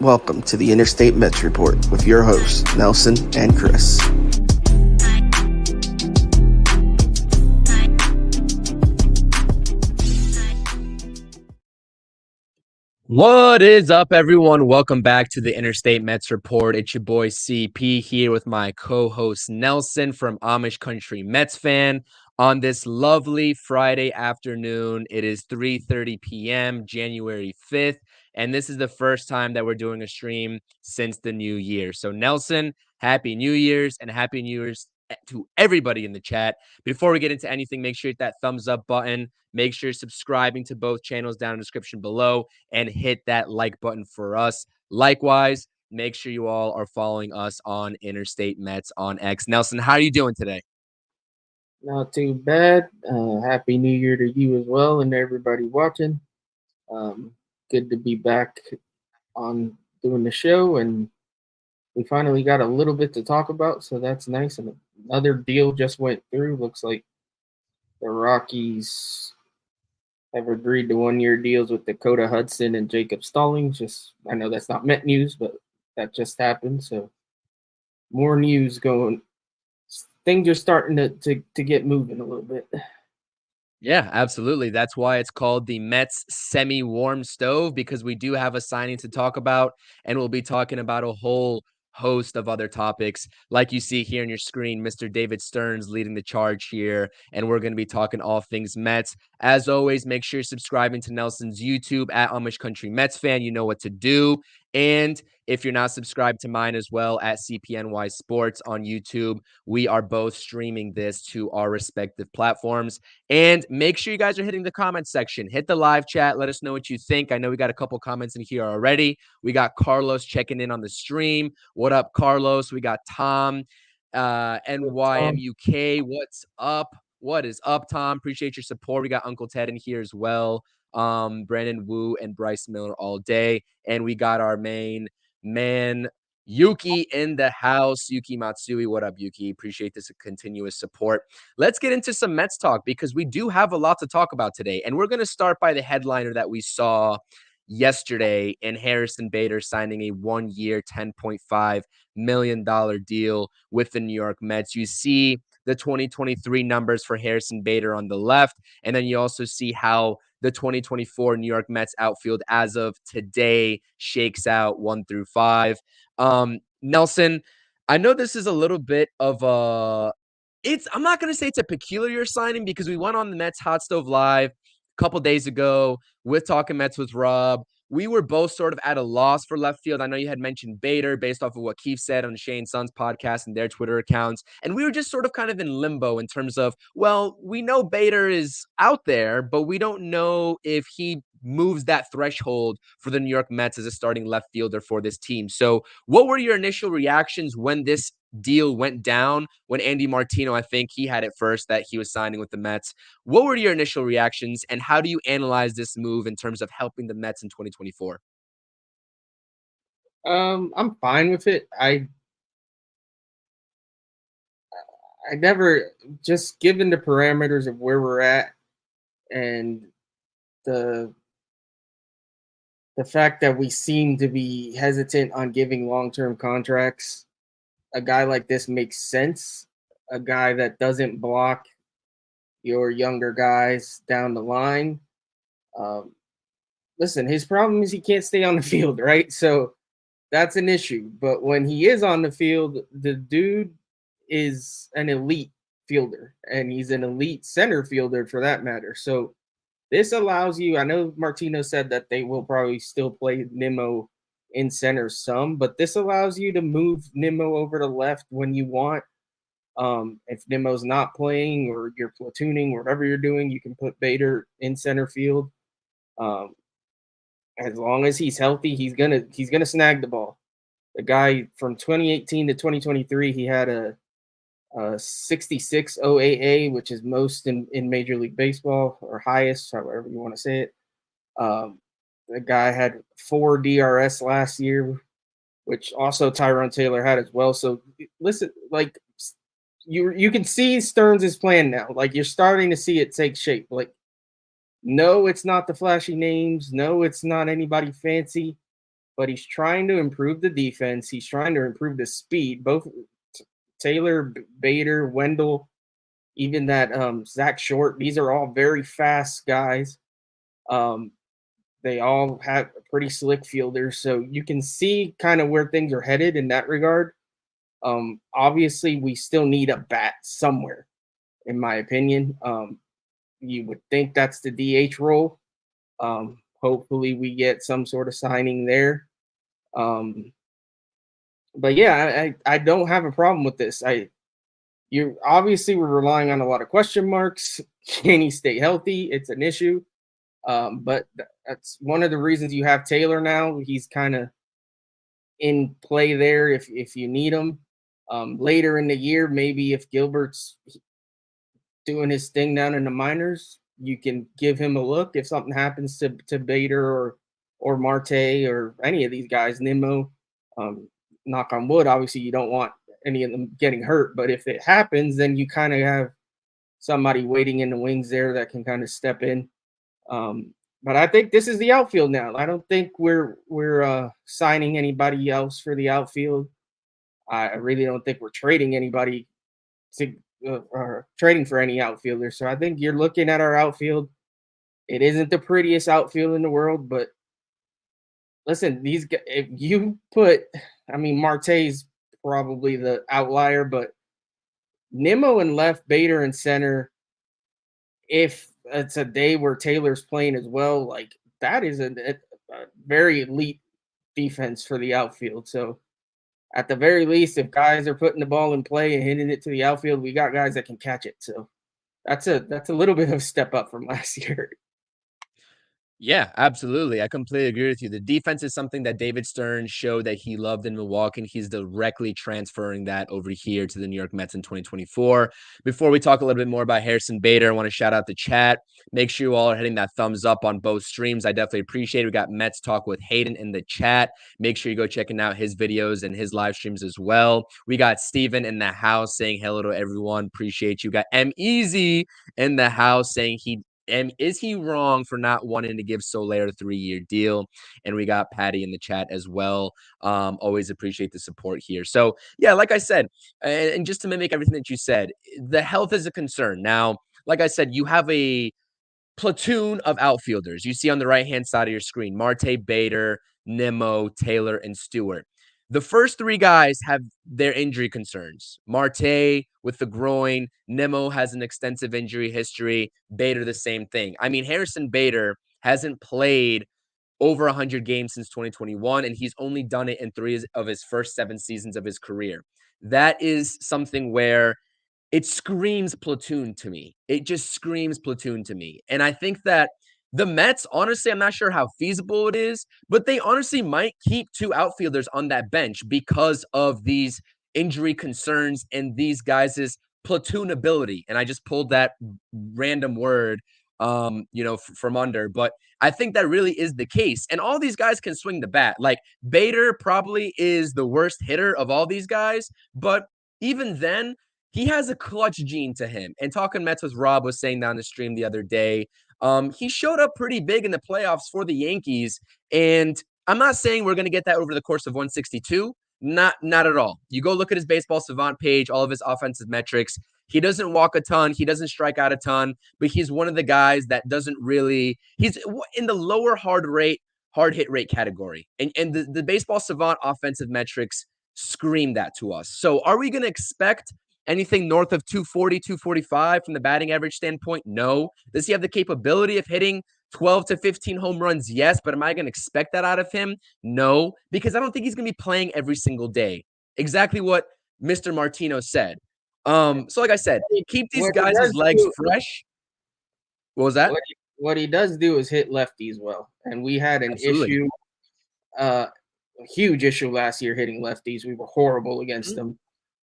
Welcome to the Interstate Mets Report with your hosts, Nelson and Chris. What is up, everyone? Welcome back to the Interstate Mets Report. It's your boy CP here with my co-host Nelson from Amish Country Mets Fan on this lovely Friday afternoon. It is 3:30 p.m., January 5th, and this is the first time that we're doing a stream since the new year. So Nelson, Happy New Year's and Happy New Year's to everybody in the chat. Before we get into anything, make sure you hit that thumbs up button. Make sure you're subscribing to both channels down in the description below and hit that like button for us. Likewise, make sure you all are following us on Interstate Mets on X. Nelson, how are you doing today? Not too bad. Happy New Year to you as well and everybody watching. Good to be back on doing the show, and we finally got a little bit to talk about, so that's nice. And another deal just went through. Looks like the Rockies have agreed to 1-year deals with Dakota Hudson and Jacob Stallings. I know that's not Met news, but that just happened. So more news going. Things are starting to get moving a little bit. Yeah, absolutely. That's why it's called the Mets semi-warm stove, because we do have a signing to talk about, and we'll be talking about a whole host of other topics. Like you see here on your screen, Mr. David Stearns leading the charge here, and we're going to be talking all things Mets. As always, make sure you're subscribing to Nelson's YouTube at Amish Country Mets Fan. You know what to do. And if you're not subscribed to mine as well, at CPNY Sports on YouTube, we are both streaming this to our respective platforms. And make sure you guys are hitting the comment section. Hit the live chat. Let us know what you think. I know we got a couple comments in here already. We got Carlos checking in on the stream. What up, Carlos? We got Tom, NYMUK. What's up? What is up, Tom? Appreciate your support. We got Uncle Ted in here as well. Brandon Wu and Bryce Miller all day. And we got our main man, Yuki, in the house. Yuki Matsui. What up, Yuki? Appreciate this continuous support. Let's get into some Mets talk, because we do have a lot to talk about today. And we're going to start by the headliner that we saw yesterday in Harrison Bader signing a 1-year, $10.5 million deal with the New York Mets. You see the 2023 numbers for Harrison Bader on the left, and then you also see how the 2024 New York Mets outfield as of today shakes out 1 through 5. Nelson, I know this is a little bit of I'm not going to say it's a peculiar signing, because we went on the Mets Hot Stove Live a couple days ago with Talking Mets with Rob. We were both sort of at a loss for left field. I know you had mentioned Bader based off of what Keith said on Shane Sun's podcast and their Twitter accounts. And we were just sort of kind of in limbo in terms of, well, we know Bader is out there, but we don't know if he moves that threshold for the New York Mets as a starting left fielder for this team. So what were your initial reactions when this deal went down, when Andy Martino, I think he had it first that he was signing with the Mets? What were your initial reactions, and how do you analyze this move in terms of helping the Mets in 2024? I'm fine with it. I never, just given the parameters of where we're at and the fact that we seem to be hesitant on giving long-term contracts, a guy like this makes sense. A guy that doesn't block your younger guys down the line. Listen, his problem is he can't stay on the field, right? So that's an issue. But when he is on the field, the dude is an elite fielder, and he's an elite center fielder for that matter. So this allows you, I know Martino said that they will probably still play Nimmo in center some, but this allows you to move Nimmo over to left when you want. If Nimmo's not playing or you're platooning, whatever you're doing, you can put Bader in center field. As long as he's healthy, he's gonna snag the ball. The guy from 2018 to 2023, he had a 66 OAA, which is most in Major League Baseball, or highest, however you want to say it. The guy had 4 DRS last year, which also Tyrone Taylor had as well. So listen, like you can see Stearns' plan now. Like, you're starting to see it take shape. Like, no, it's not the flashy names. No, it's not anybody fancy. but he's trying to improve the defense. He's trying to improve the speed. Both Taylor, Bader, Wendell, even that Zach Short, these are all very fast guys. They all have pretty slick fielders, so you can see kind of where things are headed in that regard. Obviously, we still need a bat somewhere, in my opinion. You would think that's the DH role. Hopefully, we get some sort of signing there. But yeah, I don't have a problem with this. You obviously we're relying on a lot of question marks. Can he stay healthy? It's an issue. But that's one of the reasons you have Taylor now. He's kind of in play there if you need him. Later in the year, maybe if Gilbert's doing his thing down in the minors, you can give him a look. If something happens to Bader or Marte or any of these guys, Nimmo, knock on wood, obviously you don't want any of them getting hurt. But if it happens, then you kind of have somebody waiting in the wings there that can kind of step in. But I think this is the outfield now. I don't think we're signing anybody else for the outfield. I really don't think we're trading anybody to trading for any outfielders. So I think you're looking at our outfield. It isn't the prettiest outfield in the world, but listen, these guys, if you put, I mean, Marte's probably the outlier, but Nimmo and left, Bader and center. If it's a day where Taylor's playing as well, like that is a very elite defense for the outfield. So at the very least, if guys are putting the ball in play and hitting it to the outfield, we got guys that can catch it. So that's a little bit of a step up from last year. Yeah, absolutely. I completely agree with you. The defense is something that David Stearns showed that he loved in Milwaukee, and he's directly transferring that over here to the New York Mets in 2024. Before we talk a little bit more about Harrison Bader, I want to shout out the chat. Make sure you all are hitting that thumbs up on both streams. I definitely appreciate it. We got Mets Talk with Hayden in the chat. Make sure you go checking out his videos and his live streams as well. We got Steven in the house saying hello to everyone. Appreciate you. Got M Easy in the house saying and is he wrong for not wanting to give Soler a 3-year deal? And we got Patty in the chat as well. Always appreciate the support here. So, yeah, like I said, and just to mimic everything that you said, the health is a concern. Now, like I said, you have a platoon of outfielders. You see on the right-hand side of your screen, Marte, Bader, Nimmo, Taylor, and Stewart. The first three guys have their injury concerns. Marte with the groin. Nimmo has an extensive injury history. Bader, the same thing. I mean, Harrison Bader hasn't played over 100 games since 2021, and he's only done it in 3 of his first 7 seasons of his career. That is something where it screams platoon to me. It just screams platoon to me. And I think that the Mets, honestly, I'm not sure how feasible it is, but they honestly might keep 2 outfielders on that bench because of these injury concerns and these guys' platoon ability. And I just pulled that random word, from under. But I think that really is the case. And all these guys can swing the bat. Like Bader probably is the worst hitter of all these guys, but even then, he has a clutch gene to him. And talking Mets with Rob was saying down the stream the other day, he showed up pretty big in the playoffs for the Yankees. And I'm not saying we're going to get that over the course of 162. Not at all. You go look at his Baseball Savant page, all of his offensive metrics. He doesn't walk a ton. He doesn't strike out a ton, but he's one of the guys that doesn't really, he's in the lower hard hit rate category. And the Baseball Savant offensive metrics scream that to us. So are we going to expect anything north of 240, 245 from the batting average standpoint? No. Does he have the capability of hitting 12 to 15 home runs? Yes. But am I going to expect that out of him? No, because I don't think he's going to be playing every single day. Exactly what Mr. Martino said. So like I said, keep these guys' legs fresh. What was that? What he does do is hit lefties well. And we had an issue, a huge issue last year hitting lefties. We were horrible against them.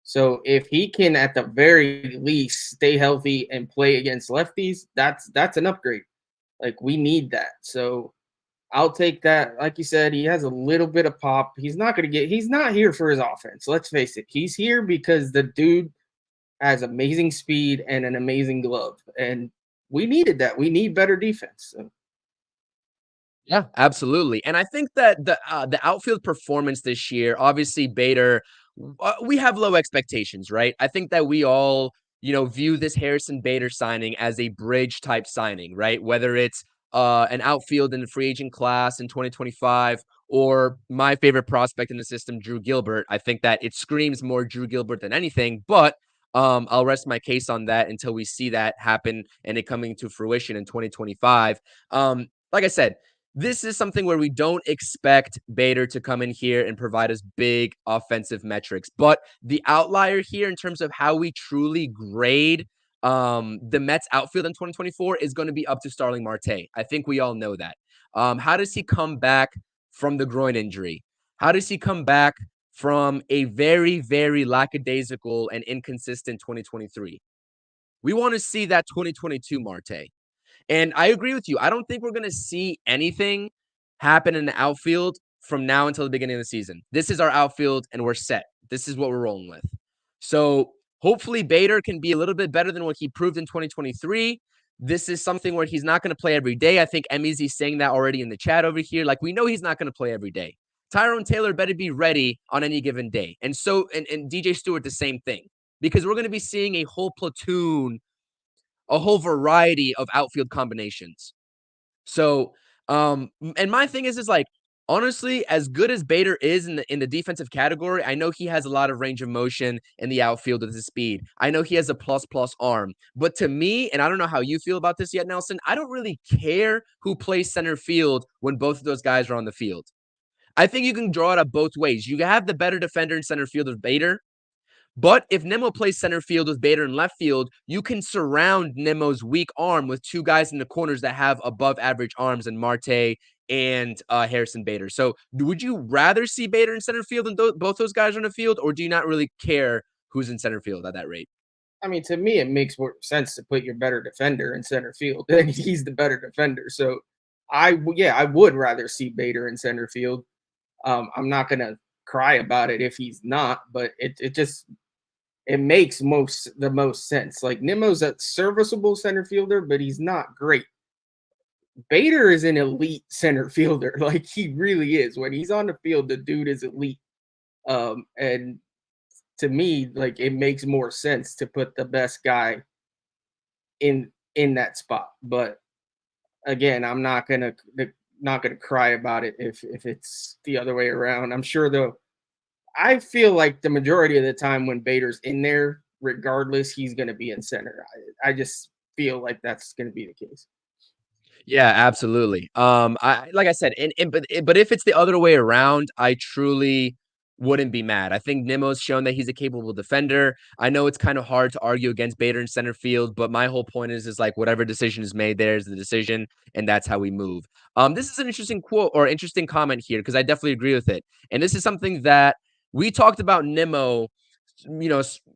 So if he can, at the very least, stay healthy and play against lefties, that's an upgrade. Like, we need that. So I'll take that. Like you said, he has a little bit of pop. He's not here for his offense. Let's face it. He's here because the dude has amazing speed and an amazing glove. And we needed that. We need better defense. So. Yeah, absolutely. And I think that the outfield performance this year, obviously Bader, we have low expectations, right? I think that we all, view this Harrison Bader signing as a bridge type signing, right? Whether it's an outfield in the free agent class in 2025 or my favorite prospect in the system, Drew Gilbert. I think that it screams more Drew Gilbert than anything, but I'll rest my case on that until we see that happen and it coming to fruition in 2025. Like I said, this is something where we don't expect Bader to come in here and provide us big offensive metrics. But the outlier here in terms of how we truly grade the Mets outfield in 2024 is going to be up to Starling Marte. I think we all know that. How does he come back from the groin injury? How does he come back from a very, very lackadaisical and inconsistent 2023? We want to see that 2022 Marte. And I agree with you. I don't think we're going to see anything happen in the outfield from now until the beginning of the season. This is our outfield, and we're set. This is what we're rolling with. So hopefully Bader can be a little bit better than what he proved in 2023. This is something where he's not going to play every day. I think Emmy's saying that already in the chat over here. Like, we know he's not going to play every day. Tyrone Taylor better be ready on any given day. And so, and DJ Stewart, the same thing, because we're going to be seeing a whole platoon, a whole variety of outfield combinations. So, and my thing is like, honestly, as good as Bader is in the defensive category, I know he has a lot of range of motion in the outfield with his speed. I know he has a plus arm. But to me, and I don't know how you feel about this yet, Nelson, I don't really care who plays center field when both of those guys are on the field. I think you can draw it up both ways. You have the better defender in center field of Bader, but if Nimmo plays center field with Bader in left field, you can surround Nimmo's weak arm with two guys in the corners that have above average arms in Marte and Harrison Bader. So would you rather see Bader in center field than both those guys are in the field, or do you not really care who's in center field at that rate? I mean, to me, it makes more sense to put your better defender in center field. He's the better defender. So I would rather see Bader in center field. I'm not going to cry about it if he's not, but it makes the most sense. Like, Nimmo's a serviceable center fielder, but he's not great. Bader is an elite center fielder. Like, he really is. When he's on the field, the dude is elite. And to me, like, it makes more sense to put the best guy in that spot. But again, I'm not gonna cry about it if it's the other way around. I'm sure though. I feel like the majority of the time when Bader's in there, regardless, he's going to be in center. I just feel like that's going to be the case. Yeah, absolutely. Like I said, but if it's the other way around, I truly wouldn't be mad. I think Nimmo's shown that he's a capable defender. I know it's kind of hard to argue against Bader in center field, but my whole point is like, whatever decision is made, there's the decision, and that's how we move. This is an interesting quote or interesting comment here, because I definitely agree with it. And this is something that we talked about Nimmo,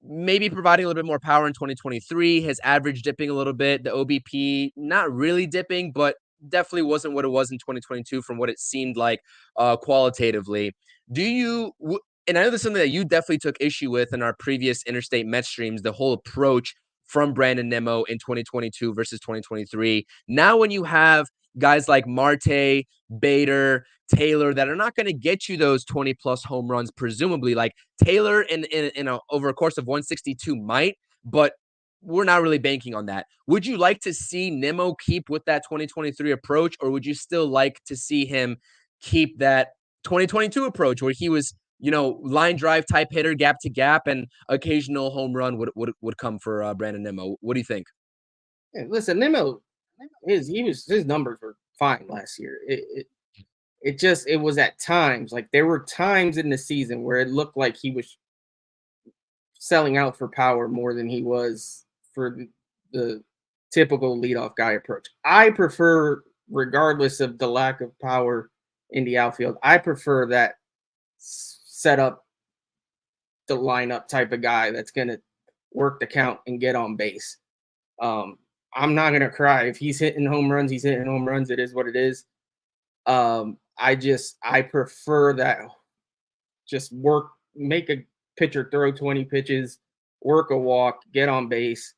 maybe providing a little bit more power in 2023, his average dipping a little bit, the OBP not really dipping, but definitely wasn't what it was in 2022 from what it seemed like qualitatively. And I know this is something that you definitely took issue with in our previous Interstate Mets streams, the whole approach from Brandon Nimmo in 2022 versus 2023. Now, when you have guys like Marte, Bader, Taylor that are not going to get you those 20 plus home runs, presumably, like Taylor over a course of 162 might, but we're not really banking on that. Would you like to see Nimmo keep with that 2023 approach, or would you still like to see him keep that 2022 approach where he was, line drive type hitter, gap to gap, and occasional home run would come for Brandon Nimmo? What do you think? Yeah, listen, Nimmo, his numbers were fine last year. It was at times, like, there were times in the season where it looked like he was selling out for power more than he was for the typical leadoff guy approach. I prefer, regardless of the lack of power in the outfield, I prefer that set up the lineup type of guy that's going to work the count and get on base. I'm not going to cry. If he's hitting home runs, he's hitting home runs. It is what it is. I prefer that. Just make a pitcher throw 20 pitches, work a walk, get on base.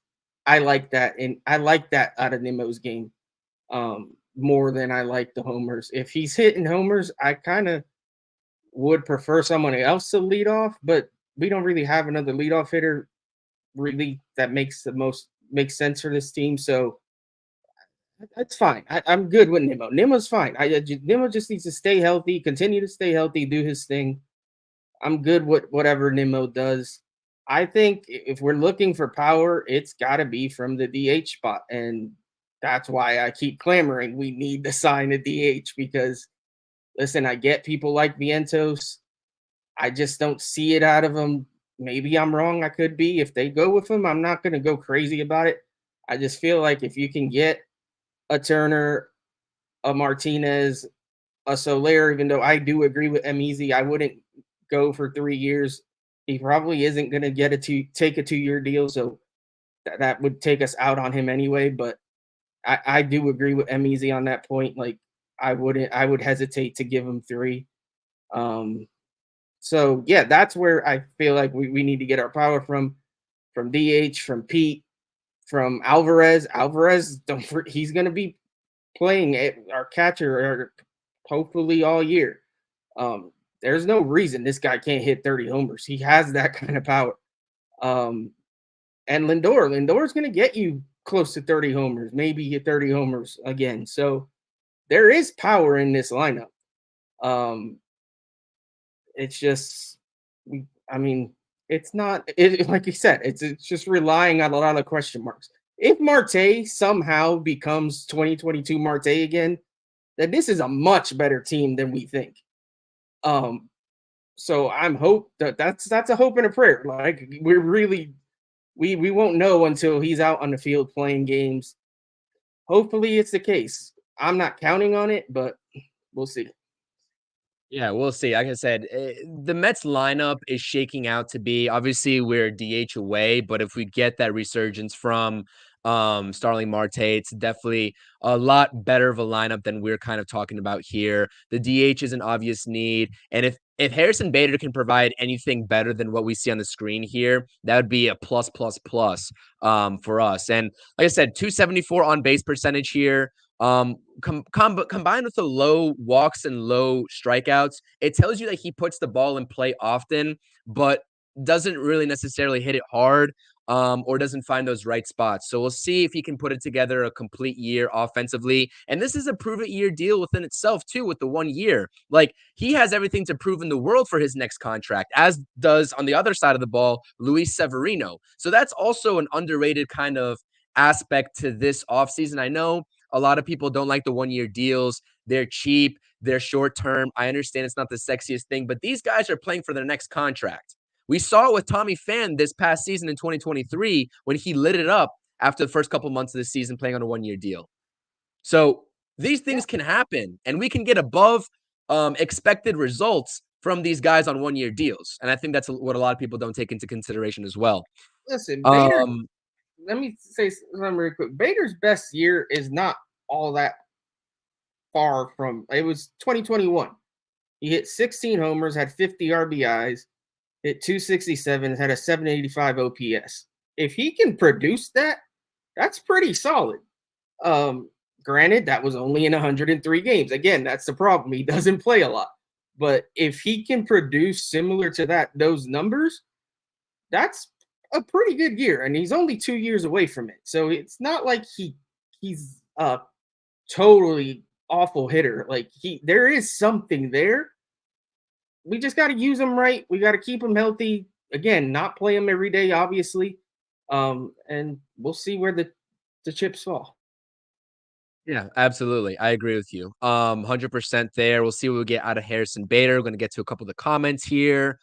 I like that. And I like that out of Nimmo's game. more than I like the homers. If he's hitting homers, I kind of would prefer someone else to lead off, but we don't really have another leadoff hitter really that makes sense for this team. So that's fine. I'm good with Nimmo. Nimmo's fine. Nimmo just needs to stay healthy, continue to stay healthy, do his thing. I'm good with whatever Nimmo does. I think if we're looking for power, it's got to be from the DH spot, and that's why I keep clamoring we need to sign a DH because, listen, I get people like Vientos. I just don't see it out of him. Maybe I'm wrong. I could be. If they go with him, I'm not going to go crazy about it. I just feel like if you can get a Turner, a Martinez, a Soler, even though I do agree with Easy, I wouldn't go for 3 years. He probably isn't going to take a 2-year deal, so that would take us out on him anyway. But I do agree with Easy on that point. Like I would hesitate to give him 3. So yeah, that's where I feel like we need to get our power from DH, from Pete, from Alvarez. Alvarez, he's going to be playing our catcher hopefully all year. There's no reason this guy can't hit 30 homers. He has that kind of power. And Lindor's going to get you close to 30 homers, maybe 30 homers again. So there is power in this lineup. It's just, it's not, like you said, it's just relying on a lot of question marks. If Marte somehow becomes 2022 Marte again, then this is a much better team than we think. So I'm that's a hope and a prayer. Like we're really, we won't know until he's out on the field playing games. Hopefully it's the case. I'm not counting on it, but we'll see. Yeah, we'll see. Like I said, the Mets lineup is shaking out to be, obviously we're DH away, but if we get that resurgence from Starling Marte, it's definitely a lot better of a lineup than we're kind of talking about here. The DH is an obvious need, and if Harrison Bader can provide anything better than what we see on the screen here, that would be a plus for us. And like I said, 274 on base percentage here. Combined with the low walks and low strikeouts, it tells you that he puts the ball in play often, but doesn't really necessarily hit it hard, or doesn't find those right spots. So we'll see if he can put it together a complete year offensively. And this is a prove-it-year deal within itself, too, with the 1 year. Like, he has everything to prove in the world for his next contract, as does, on the other side of the ball, Luis Severino. So that's also an underrated kind of aspect to this offseason. I know a lot of people don't like the 1 year deals. They're cheap. They're short term. I understand it's not the sexiest thing, but these guys are playing for their next contract. We saw it with Tommy Pham this past season in 2023 when he lit it up after the first couple months of the season playing on a 1 year deal. So these things can happen, and we can get above expected results from these guys on 1 year deals. And I think that's what a lot of people don't take into consideration as well. Listen, Bader, let me say something real quick. Bader's best year is not all that far from, it was 2021. He hit 16 homers, had 50 RBIs, hit 267, had a 785 OPS. If he can produce that, that's pretty solid. Granted, that was only in 103 games. Again, that's the problem. He doesn't play a lot. But if he can produce similar to those numbers, that's a pretty good year. And he's only 2 years away from it. So it's not like he's a totally awful hitter. Like there is something there. We just got to use him right. We got to keep him healthy. Again, not play him every day, obviously. And we'll see where the chips fall. Yeah, absolutely. I agree with you. 100% there. We'll see what we get out of Harrison Bader. We're going to get to a couple of the comments here.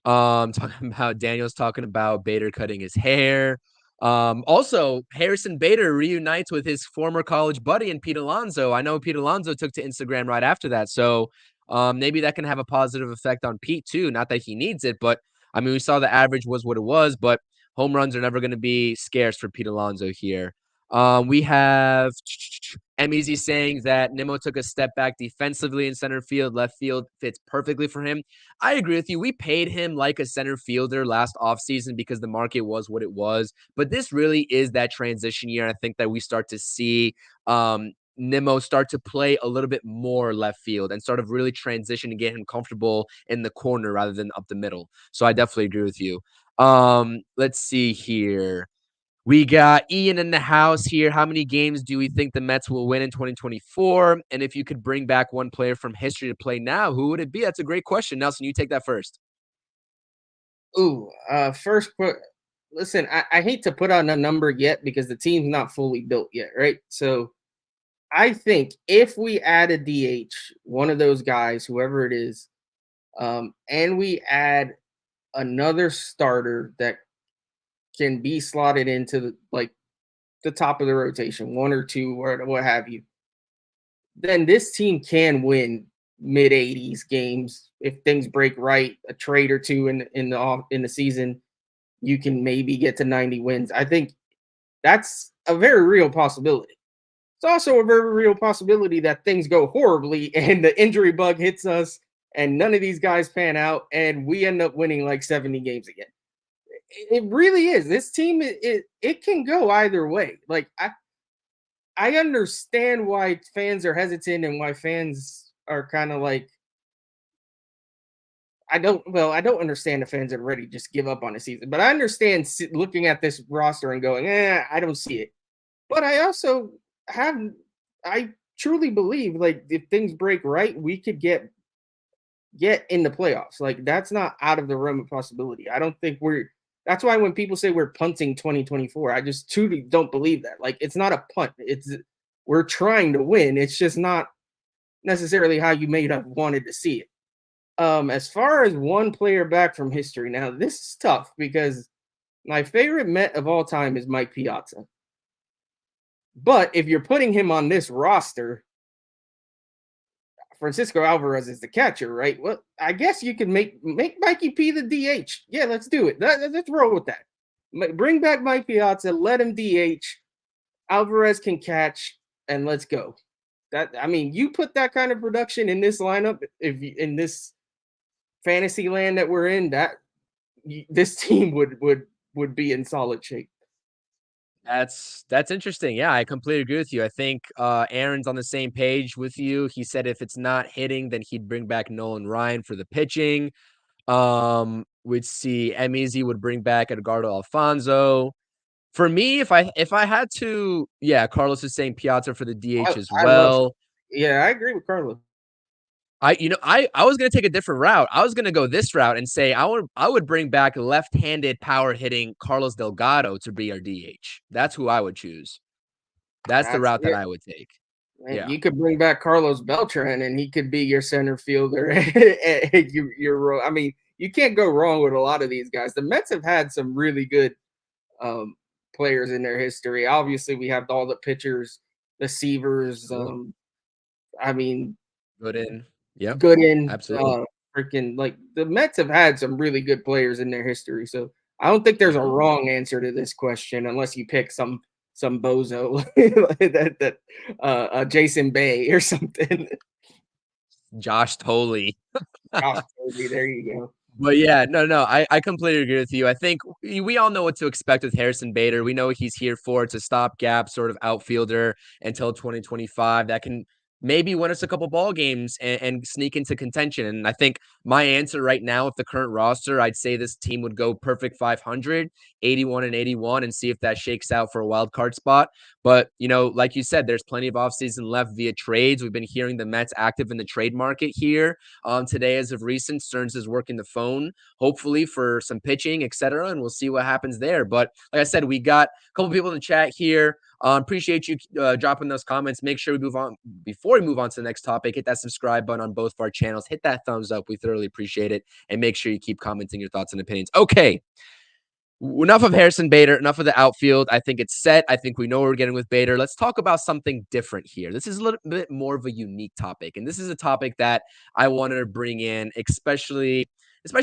Talking about Daniel's talking about Bader cutting his hair. Also, Harrison Bader reunites with his former college buddy and Pete Alonso. I know Pete Alonso took to Instagram right after that. So maybe that can have a positive effect on Pete too. Not that he needs it, but I mean, we saw the average was what it was, but home runs are never going to be scarce for Pete Alonso here. We have MEZ saying that Nimmo took a step back defensively in center field. Left field fits perfectly for him. I agree with you. We paid him like a center fielder last offseason because the market was what it was. But this really is that transition year. I think that we start to see Nimmo start to play a little bit more left field and sort of really transition and get him comfortable in the corner rather than up the middle. So I definitely agree with you. Let's see here. We got Ian in the house here. How many games do we think the Mets will win in 2024? And if you could bring back one player from history to play now, who would it be? That's a great question. Nelson, you take that first. Ooh, listen, I hate to put out a number yet because the team's not fully built yet, right? So I think if we add a DH, one of those guys, whoever it is, and we add another starter that can be slotted into the top of the rotation, one or two, or what have you, then this team can win mid 80s games if things break right. A trade or two in the season, you can maybe get to 90 wins. I think that's a very real possibility. It's also a very real possibility that things go horribly and the injury bug hits us and none of these guys pan out and we end up winning like 70 games again. It really is. This team, it can go either way. Like I understand why fans are hesitant and why fans are kind of like, I don't understand the fans that are ready to just give up on the season, but I understand looking at this roster and going, I don't see it. But I also I truly believe like if things break right, we could get in the playoffs. Like that's not out of the realm of possibility. I don't think that's why when people say we're punting 2024, I just truly don't believe that. Like it's not a punt. We're trying to win. It's just not necessarily how you may have wanted to see it. As far as one player back from history, now this is tough because my favorite Met of all time is Mike Piazza. But if you're putting him on this roster, Francisco Alvarez is the catcher, right? Well, I guess you can make Mikey P the DH. Yeah, let's do it. Let's roll with that. Bring back Mike Piazza, let him DH. Alvarez can catch, and let's go. You put that kind of production in this lineup, in this fantasy land that we're in, this team would be in solid shape. That's interesting. Yeah, I completely agree with you. I think Aaron's on the same page with you. He said if it's not hitting, then he'd bring back Nolan Ryan for the pitching. We'd see Emizy would bring back Edgardo Alfonso. For me, if I had to, yeah, Carlos is saying Piazza for the DH as well. I agree with Carlos. I was gonna take a different route. I was gonna go this route and say I would bring back left-handed power hitting Carlos Delgado to be our DH. That's who I would choose. That's the route that I would take. Yeah. You could bring back Carlos Beltran and he could be your center fielder. You can't go wrong with a lot of these guys. The Mets have had some really good players in their history. Obviously, we have all the pitchers, the Seavers. Gooden. Yeah. Gooden. Absolutely. Freaking like the Mets have had some really good players in their history. So I don't think there's a wrong answer to this question unless you pick some bozo that Jason Bay or something. Josh Tolley. Josh Tolley, there you go. But yeah, no, I completely agree with you. I think we all know what to expect with Harrison Bader. We know what he's here for. It's a stopgap sort of outfielder until 2025 that can maybe win us a couple ball games and sneak into contention. And I think my answer right now, with the current roster, I'd say this team would go perfect 500, 81-81, and see if that shakes out for a wild card spot. But, like you said, there's plenty of offseason left via trades. We've been hearing the Mets active in the trade market here. Today, as of recent, Stearns is working the phone, hopefully for some pitching, etc., and we'll see what happens there. But like I said, we got a couple people in the chat here. Appreciate you dropping those comments. Make sure we move on. Before we move on to the next topic, hit that subscribe button on both of our channels. Hit that thumbs up. We thoroughly appreciate it. And make sure you keep commenting your thoughts and opinions. Okay. Enough of Harrison Bader, enough of the outfield. I think it's set. I think we know what we're getting with Bader. Let's talk about something different here. This is a little bit more of a unique topic. And this is a topic that I wanted to bring in, especially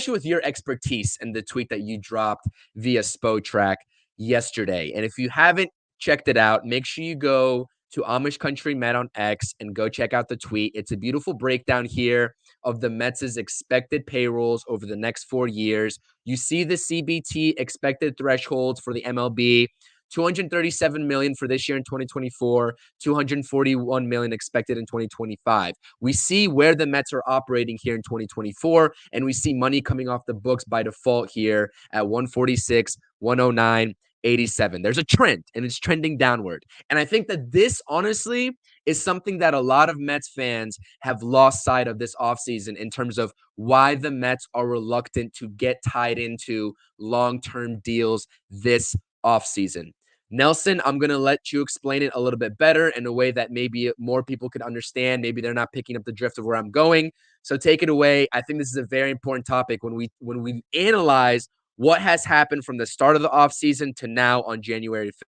with your expertise and the tweet that you dropped via Spotrac yesterday. And if you haven't checked it out, make sure you go to Amish Country Met on X and go check out the tweet. It's a beautiful breakdown here of the Mets' expected payrolls over the next 4 years. You see the CBT expected thresholds for the MLB. $237 million for this year in 2024, $241 million expected in 2025. We see where the Mets are operating here in 2024, and we see money coming off the books by default here at 146, 109, 87. There's a trend, and it's trending downward. And I think that this, honestly, is something that a lot of Mets fans have lost sight of this offseason in terms of why the Mets are reluctant to get tied into long-term deals this offseason. Nelson, I'm going to let you explain it a little bit better in a way that maybe more people could understand. Maybe they're not picking up the drift of where I'm going. So take it away. I think this is a very important topic when we analyze what has happened from the start of the offseason to now on January 5th.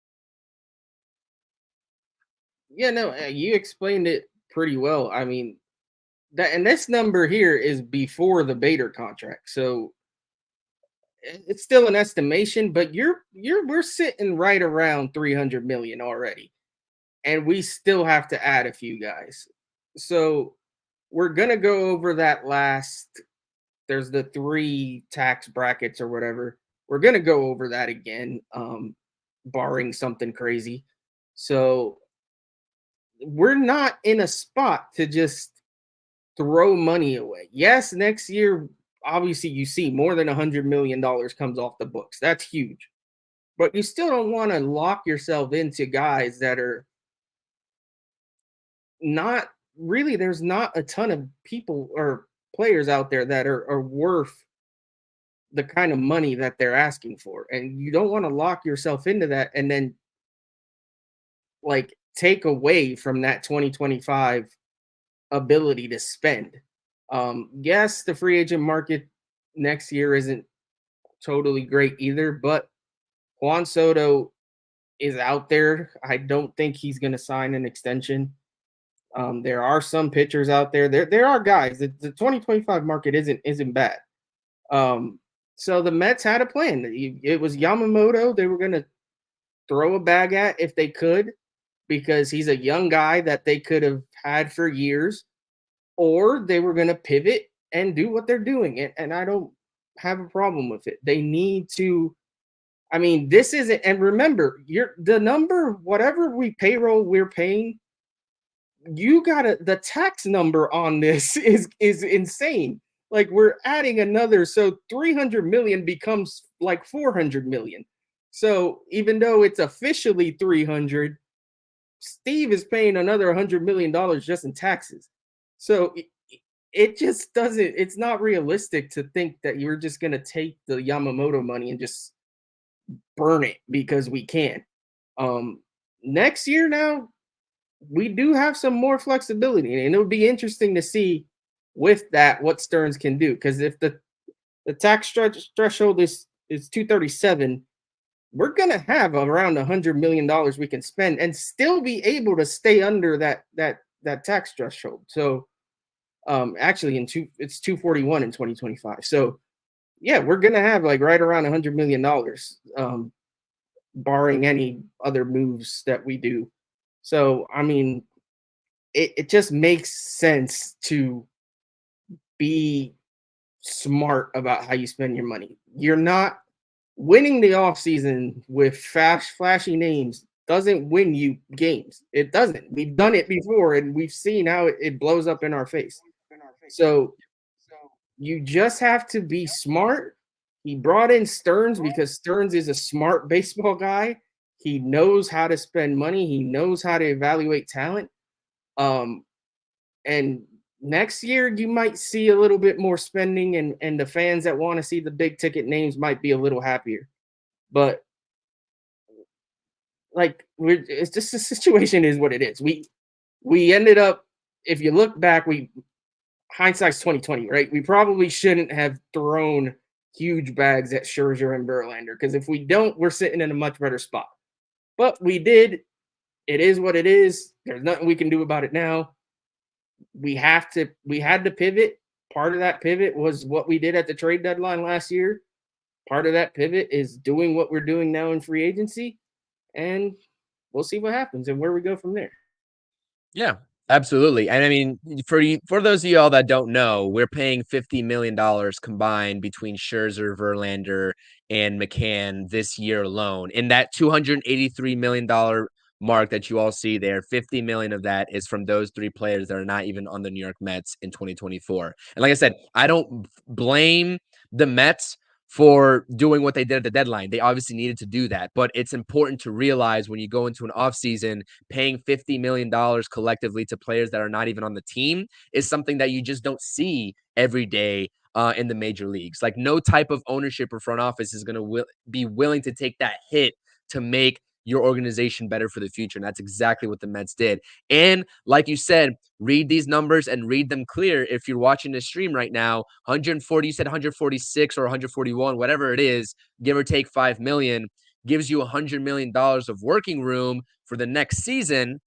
Yeah, no, you explained it pretty well. I mean, and this number here is before the Bader contract. So it's still an estimation, but we're sitting right around 300 million already. And we still have to add a few guys. So we're going to go over that there's the 3 tax brackets or whatever. We're going to go over that again, barring something crazy. So we're not in a spot to just throw money away. Yes, next year, obviously, you see more than $100 million comes off the books. That's huge. But you still don't want to lock yourself into guys that are not really, there's not a ton of people or players out there that are worth the kind of money that they're asking for. And you don't want to lock yourself into that and then like take away from that 2025 ability to spend. Yes, the free agent market next year isn't totally great either, but Juan Soto is out there. I don't think he's going to sign an extension. There are some pitchers out there. There are guys. The 2025 market isn't bad. So the Mets had a plan. It was Yamamoto they were going to throw a bag at if they could, because he's a young guy that they could have had for years, or they were going to pivot and do what they're doing. And I don't have a problem with it. They need to. I mean, this isn't. And remember, the number, whatever payroll we're paying, you gotta, the tax number on this is insane. Like, we're adding another, so 300 million becomes like 400 million. So even though it's officially 300, Steve is paying another $100 million just in taxes. So it just doesn't, it's not realistic to think that you're just going to take the Yamamoto money and just burn it because we can. Next year now, we do have some more flexibility, and it would be interesting to see with that what Stearns can do, because if the tax threshold is 237, we're gonna have around $100 million we can spend and still be able to stay under that tax threshold. So actually it's 241 in 2025. So yeah, we're gonna have like right around $100 million, barring any other moves that we do. So I mean, it just makes sense to be smart about how you spend your money. You're not winning the offseason with flashy names doesn't win you games. It doesn't. We've done it before, and we've seen how it blows up in our face. So you just have to be smart. He brought in Stearns because Stearns is a smart baseball guy. He knows how to spend money. He knows how to evaluate talent. And next year, you might see a little bit more spending, and the fans that want to see the big ticket names might be a little happier. But like, it's just, the situation is what it is. We ended up, if you look back, hindsight's 2020, right? We probably shouldn't have thrown huge bags at Scherzer and Verlander, because if we don't, we're sitting in a much better spot. But we did. It is what it is. There's nothing we can do about it now. We had to pivot. Part of that pivot was what we did at the trade deadline last year. Part of that pivot is doing what we're doing now in free agency, and we'll see what happens and where we go from there. Yeah. Absolutely. And I mean, for those of y'all that don't know, we're paying $50 million combined between Scherzer, Verlander, and McCann this year alone. In that $283 million mark that you all see there, 50 million of that is from those three players that are not even on the New York Mets in 2024. And like I said, I don't blame the Mets for doing what they did at the deadline. They obviously needed to do that, but it's important to realize when you go into an offseason, paying $50 million collectively to players that are not even on the team is something that you just don't see every day in the major leagues. Like no type of ownership or front office is going to be willing to take that hit to make your organization better for the future. And that's exactly what the Mets did. And like you said, read these numbers and read them clear. If you're watching the stream right now, 140, you said 146 or 141, whatever it is, give or take 5 million, gives you $100 million of working room for the next season.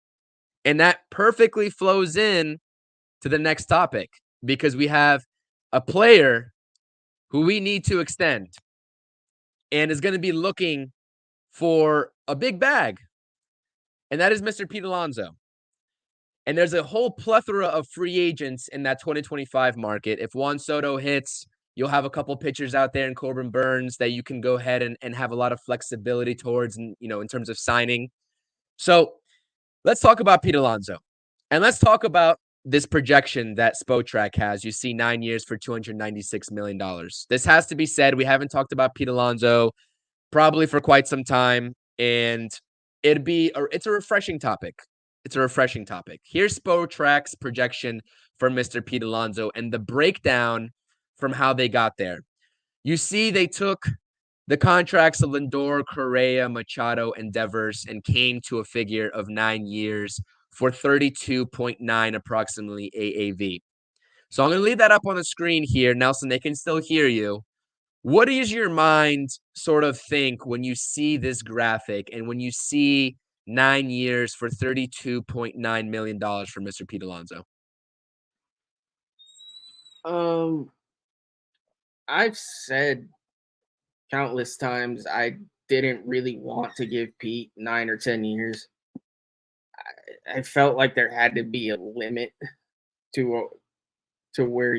And that perfectly flows in to the next topic because we have a player who we need to extend and is going to be looking for a big bag. And that is Mr. Pete Alonso. And there's a whole plethora of free agents in that 2025 market. If Juan Soto hits, you'll have a couple pitchers out there in Corbin Burns that you can go ahead and have a lot of flexibility towards, and in terms of signing. So let's talk about Pete Alonso. And let's talk about this projection that Spotrac has. You see 9 years for $296 million. This has to be said. We haven't talked about Pete Alonso probably for quite some time. And it's a refreshing topic. It's a refreshing topic. Here's Spotrac's projection for Mr. Pete Alonso and the breakdown from how they got there. You see, they took the contracts of Lindor, Correa, Machado, and Devers and came to a figure of 9 years for 32.9 approximately AAV. So I'm going to leave that up on the screen here. Nelson, they can still hear you. What does your mind sort of think when you see this graphic and when you see 9 years for $32.9 million for Mr. Pete Alonso? I've said countless times I didn't really want to give Pete 9 or 10 years. I felt like there had to be a limit to where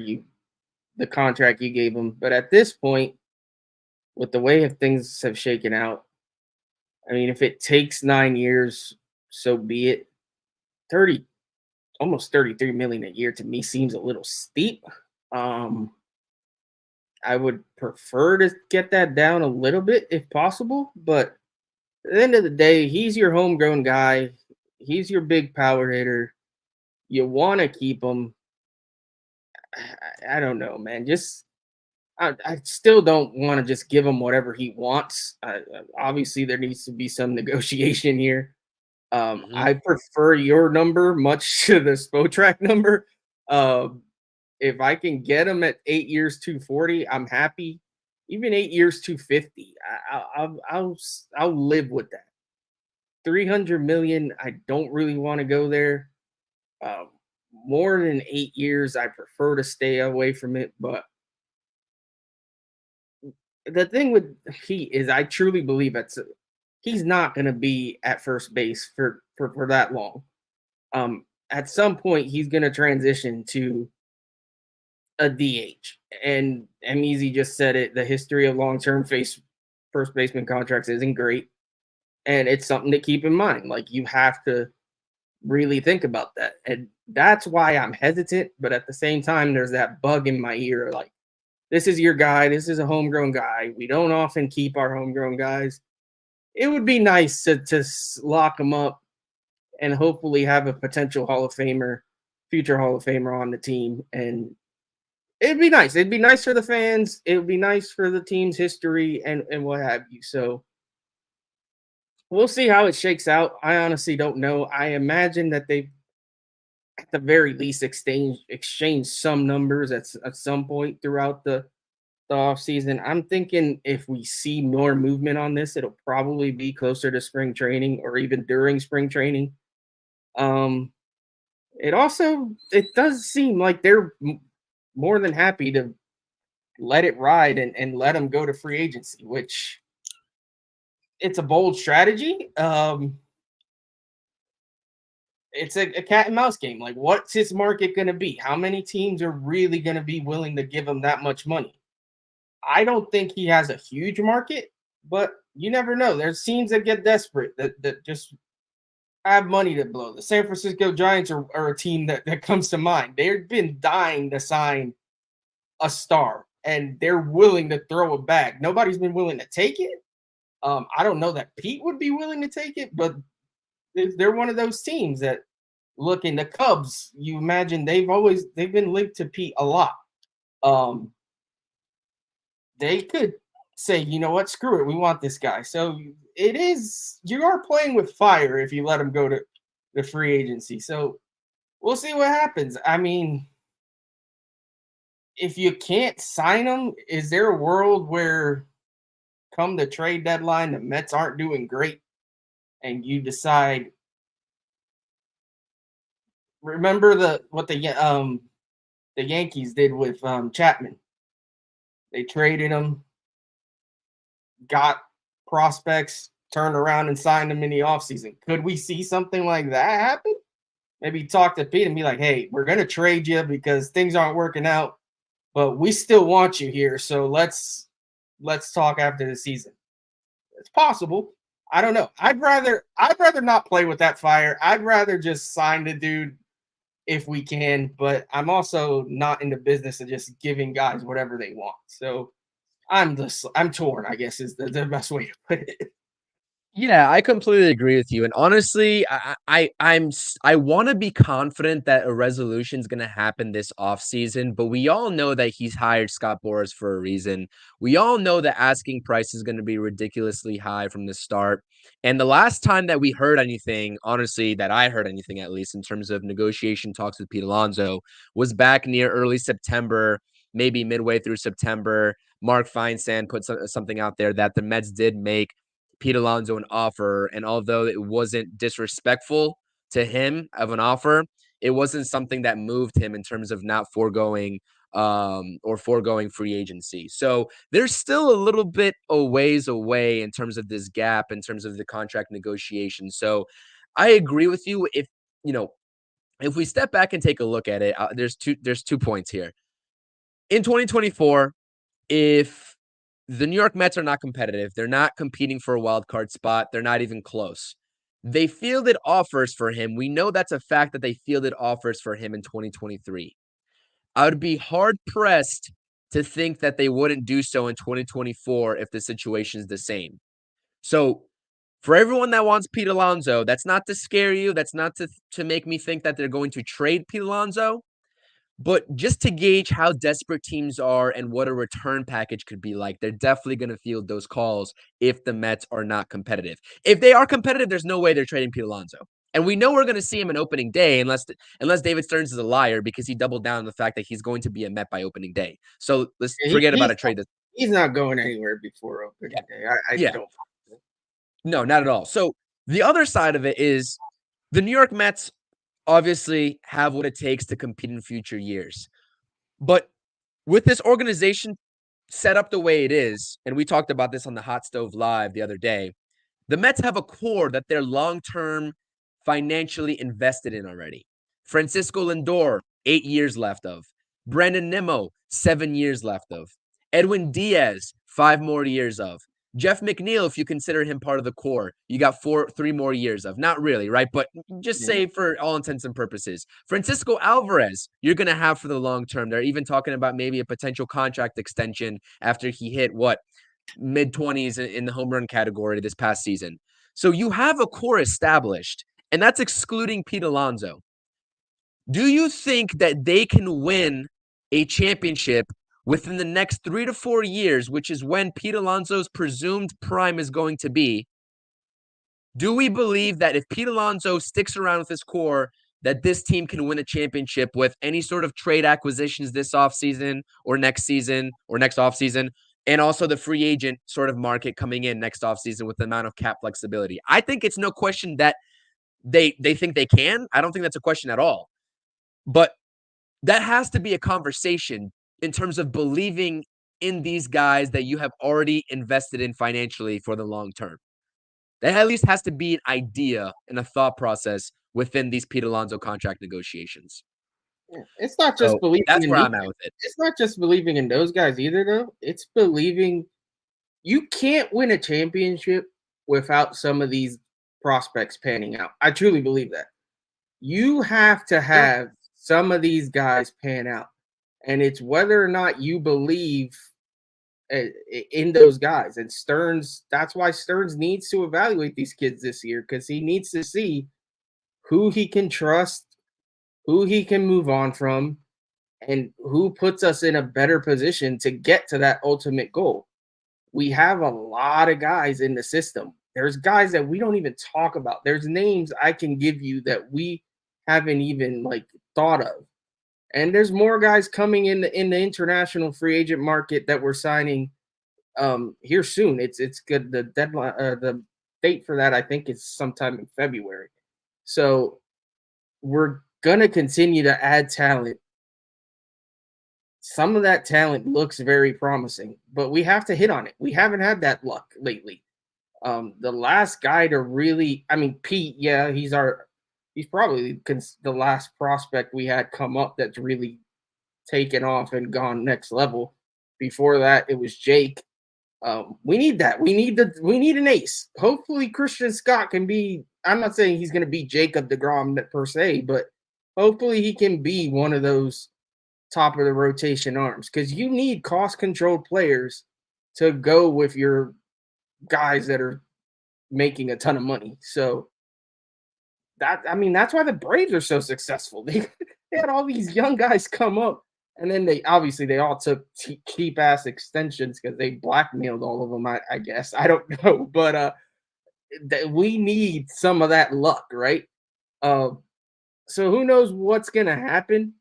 the contract you gave him. But at this point, with the way things have shaken out, I mean, if it takes 9 years, so be it. Almost 33 million a year to me seems a little steep. I would prefer to get that down a little bit if possible, but at the end of the day, he's your homegrown guy. He's your big power hitter. You want to keep him. I don't know, man. I still don't want to just give him whatever he wants. Obviously, there needs to be some negotiation here. I prefer your number much to the Spotrac number. If I can get him at 8 years, 240, I'm happy. Even 8 years, 250, I'll live with that. 300 million, I don't really want to go there. More than 8 years, I prefer to stay away from it. But the thing with Pete is, I truly believe he's not going to be at first base for that long. At some point, he's going to transition to a DH. And Easy just said it. The history of long-term first baseman contracts isn't great. And it's something to keep in mind. Like, you have to really think about that. And that's why I'm hesitant. But at the same time, there's that bug in my ear. Like, this is your guy. This is a homegrown guy. We don't often keep our homegrown guys. It would be nice to lock him up and hopefully have a potential Hall of Famer, future Hall of Famer on the team. And it'd be nice. It'd be nice for the fans. It would be nice for the team's history and what have you. So we'll see how it shakes out. I honestly don't know. I imagine that they, at the very least, exchange some numbers at some point throughout the offseason. I'm thinking if we see more movement on this, it'll probably be closer to spring training or even during spring training. It does seem like they're more than happy to let it ride and let him go to free agency, which it's a bold strategy. it's a cat and mouse game. Like, what's his market going to be? How many teams are really going to be willing to give him that much money? I don't think he has a huge market, but you never know. There's teams that get desperate that just have money to blow. The San Francisco Giants are a team that comes to mind. They've been dying to sign a star, and they're willing to throw a bag. Nobody's been willing to take it. I don't know that Pete would be willing to take it, but they're one of those teams that look in the Cubs. You imagine they've been linked to Pete a lot. They could say, you know what, screw it, we want this guy. So you are playing with fire if you let him go to the free agency. So we'll see what happens. I mean, if you can't sign him, is there a world where come the trade deadline, the Mets aren't doing great and you decide, remember what the Yankees did with Chapman? They traded him, got prospects, turned around and signed them in the offseason. Could we see something like that happen? Maybe talk to Pete and be like, hey, we're going to trade you because things aren't working out, but we still want you here. So let's talk after the season. It's possible. I don't know. I'd rather not play with that fire. I'd rather just sign the dude if we can, but I'm also not in the business of just giving guys whatever they want. So I'm torn, I guess is the best way to put it. Yeah, I completely agree with you. And honestly, I want to be confident that a resolution is going to happen this offseason, but we all know that he's hired Scott Boras for a reason. We all know that asking price is going to be ridiculously high from the start. And the last time that we heard anything, honestly, that I heard anything at least in terms of negotiation talks with Pete Alonso was back near early September, maybe midway through September. Mark Feinsand put something out there that the Mets did make Pete Alonso an offer, and although it wasn't disrespectful to him of an offer, it wasn't something that moved him in terms of not foregoing free agency. So there's still a little bit a ways away in terms of this gap, in terms of the contract negotiation. So I agree with you. If we step back and take a look at it, there's 2 points here. In 2024, if the New York Mets are not competitive, they're not competing for a wild card spot, they're not even close. They fielded offers for him. We know that's a fact that they fielded offers for him in 2023. I would be hard-pressed to think that they wouldn't do so in 2024 if the situation is the same. So for everyone that wants Pete Alonso, that's not to scare you. That's not to make me think that they're going to trade Pete Alonso. But just to gauge how desperate teams are and what a return package could be like, they're definitely going to field those calls if the Mets are not competitive. If they are competitive, there's no way they're trading Pete Alonso. And we know we're going to see him in opening day unless David Stearns is a liar because he doubled down on the fact that he's going to be a Met by opening day. So let's forget about a trade. He's not going anywhere before opening day. I don't. No, not at all. So the other side of it is the New York Mets obviously have what it takes to compete in future years. But with this organization set up the way it is, and we talked about this on the Hot Stove Live the other day, the Mets have a core that they're long-term financially invested in already. Francisco Lindor, 8 years left of. Brandon Nimmo, 7 years left of. Edwin Diaz, 5 more years of. Jeff McNeil, if you consider him part of the core, you got 3 more years of. Not really, right? But just say for all intents and purposes. Francisco Alvarez, you're going to have for the long term. They're even talking about maybe a potential contract extension after he hit, mid-20s in the home run category this past season. So you have a core established, and that's excluding Pete Alonso. Do you think that they can win a championship within the next 3 to 4 years, which is when Pete Alonso's presumed prime is going to be? Do we believe that if Pete Alonso sticks around with his core, that this team can win a championship with any sort of trade acquisitions this offseason or next season or next offseason, and also the free agent sort of market coming in next offseason with the amount of cap flexibility? I think it's no question that they think they can. I don't think that's a question at all. But that has to be a conversation in terms of believing in these guys that you have already invested in financially for the long term. There at least has to be an idea and a thought process within these Pete Alonso contract negotiations. It's not just So believing that's in where these, I'm at with it. it's not just believing in those guys either, though. It's believing you can't win a championship without some of these prospects panning out. I truly believe that. You have to have some of these guys pan out. And it's whether or not you believe in those guys. And Stearns, that's why Stearns needs to evaluate these kids this year, because he needs to see who he can trust, who he can move on from, and who puts us in a better position to get to that ultimate goal. We have a lot of guys in the system. There's guys that we don't even talk about. There's names I can give you that we haven't even like thought of. And there's more guys coming in the international free agent market that we're signing here soon. It's good. The deadline, the date for that, I think, is sometime in February. So we're gonna continue to add talent. Some of that talent looks very promising, but we have to hit on it. We haven't had that luck lately. The last guy to really, I mean, Pete, yeah, he's probably the last prospect we had come up that's really taken off and gone next level. Before that, it was Jake. We need that. We need an ace. Hopefully, Christian Scott can be. I'm not saying he's going to be Jacob deGrom per se, but hopefully he can be one of those top of the rotation arms, because you need cost controlled players to go with your guys that are making a ton of money. So that's why the Braves are so successful. They had all these young guys come up, and then they all took cheap ass extensions because they blackmailed all of them. I guess I don't know, but we need some of that luck, right? So who knows what's gonna happen?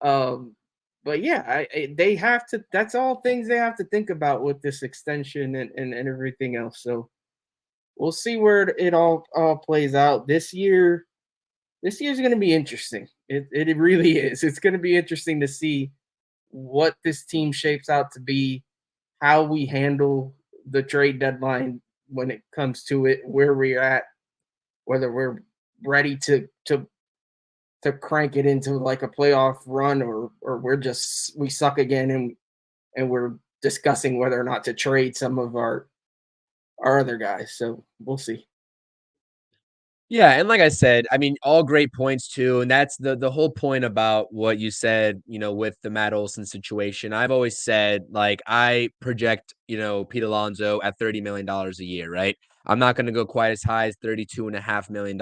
But yeah, they have to. That's all things they have to think about with this extension and everything else. So we'll see where it all plays out this year. This year's going to be interesting. It really is. It's going to be interesting to see what this team shapes out to be, how we handle the trade deadline when it comes to it, where we're at, whether we're ready to crank it into like a playoff run, or we suck again and we're discussing whether or not to trade some of our other guys. So we'll see. Yeah, and like I said, I mean, all great points too, and that's the whole point about what you said, with the Matt Olson situation. I've always said, like, I project, Pete Alonso at $30 million a year, right? I'm not going to go quite as high as $32.5 million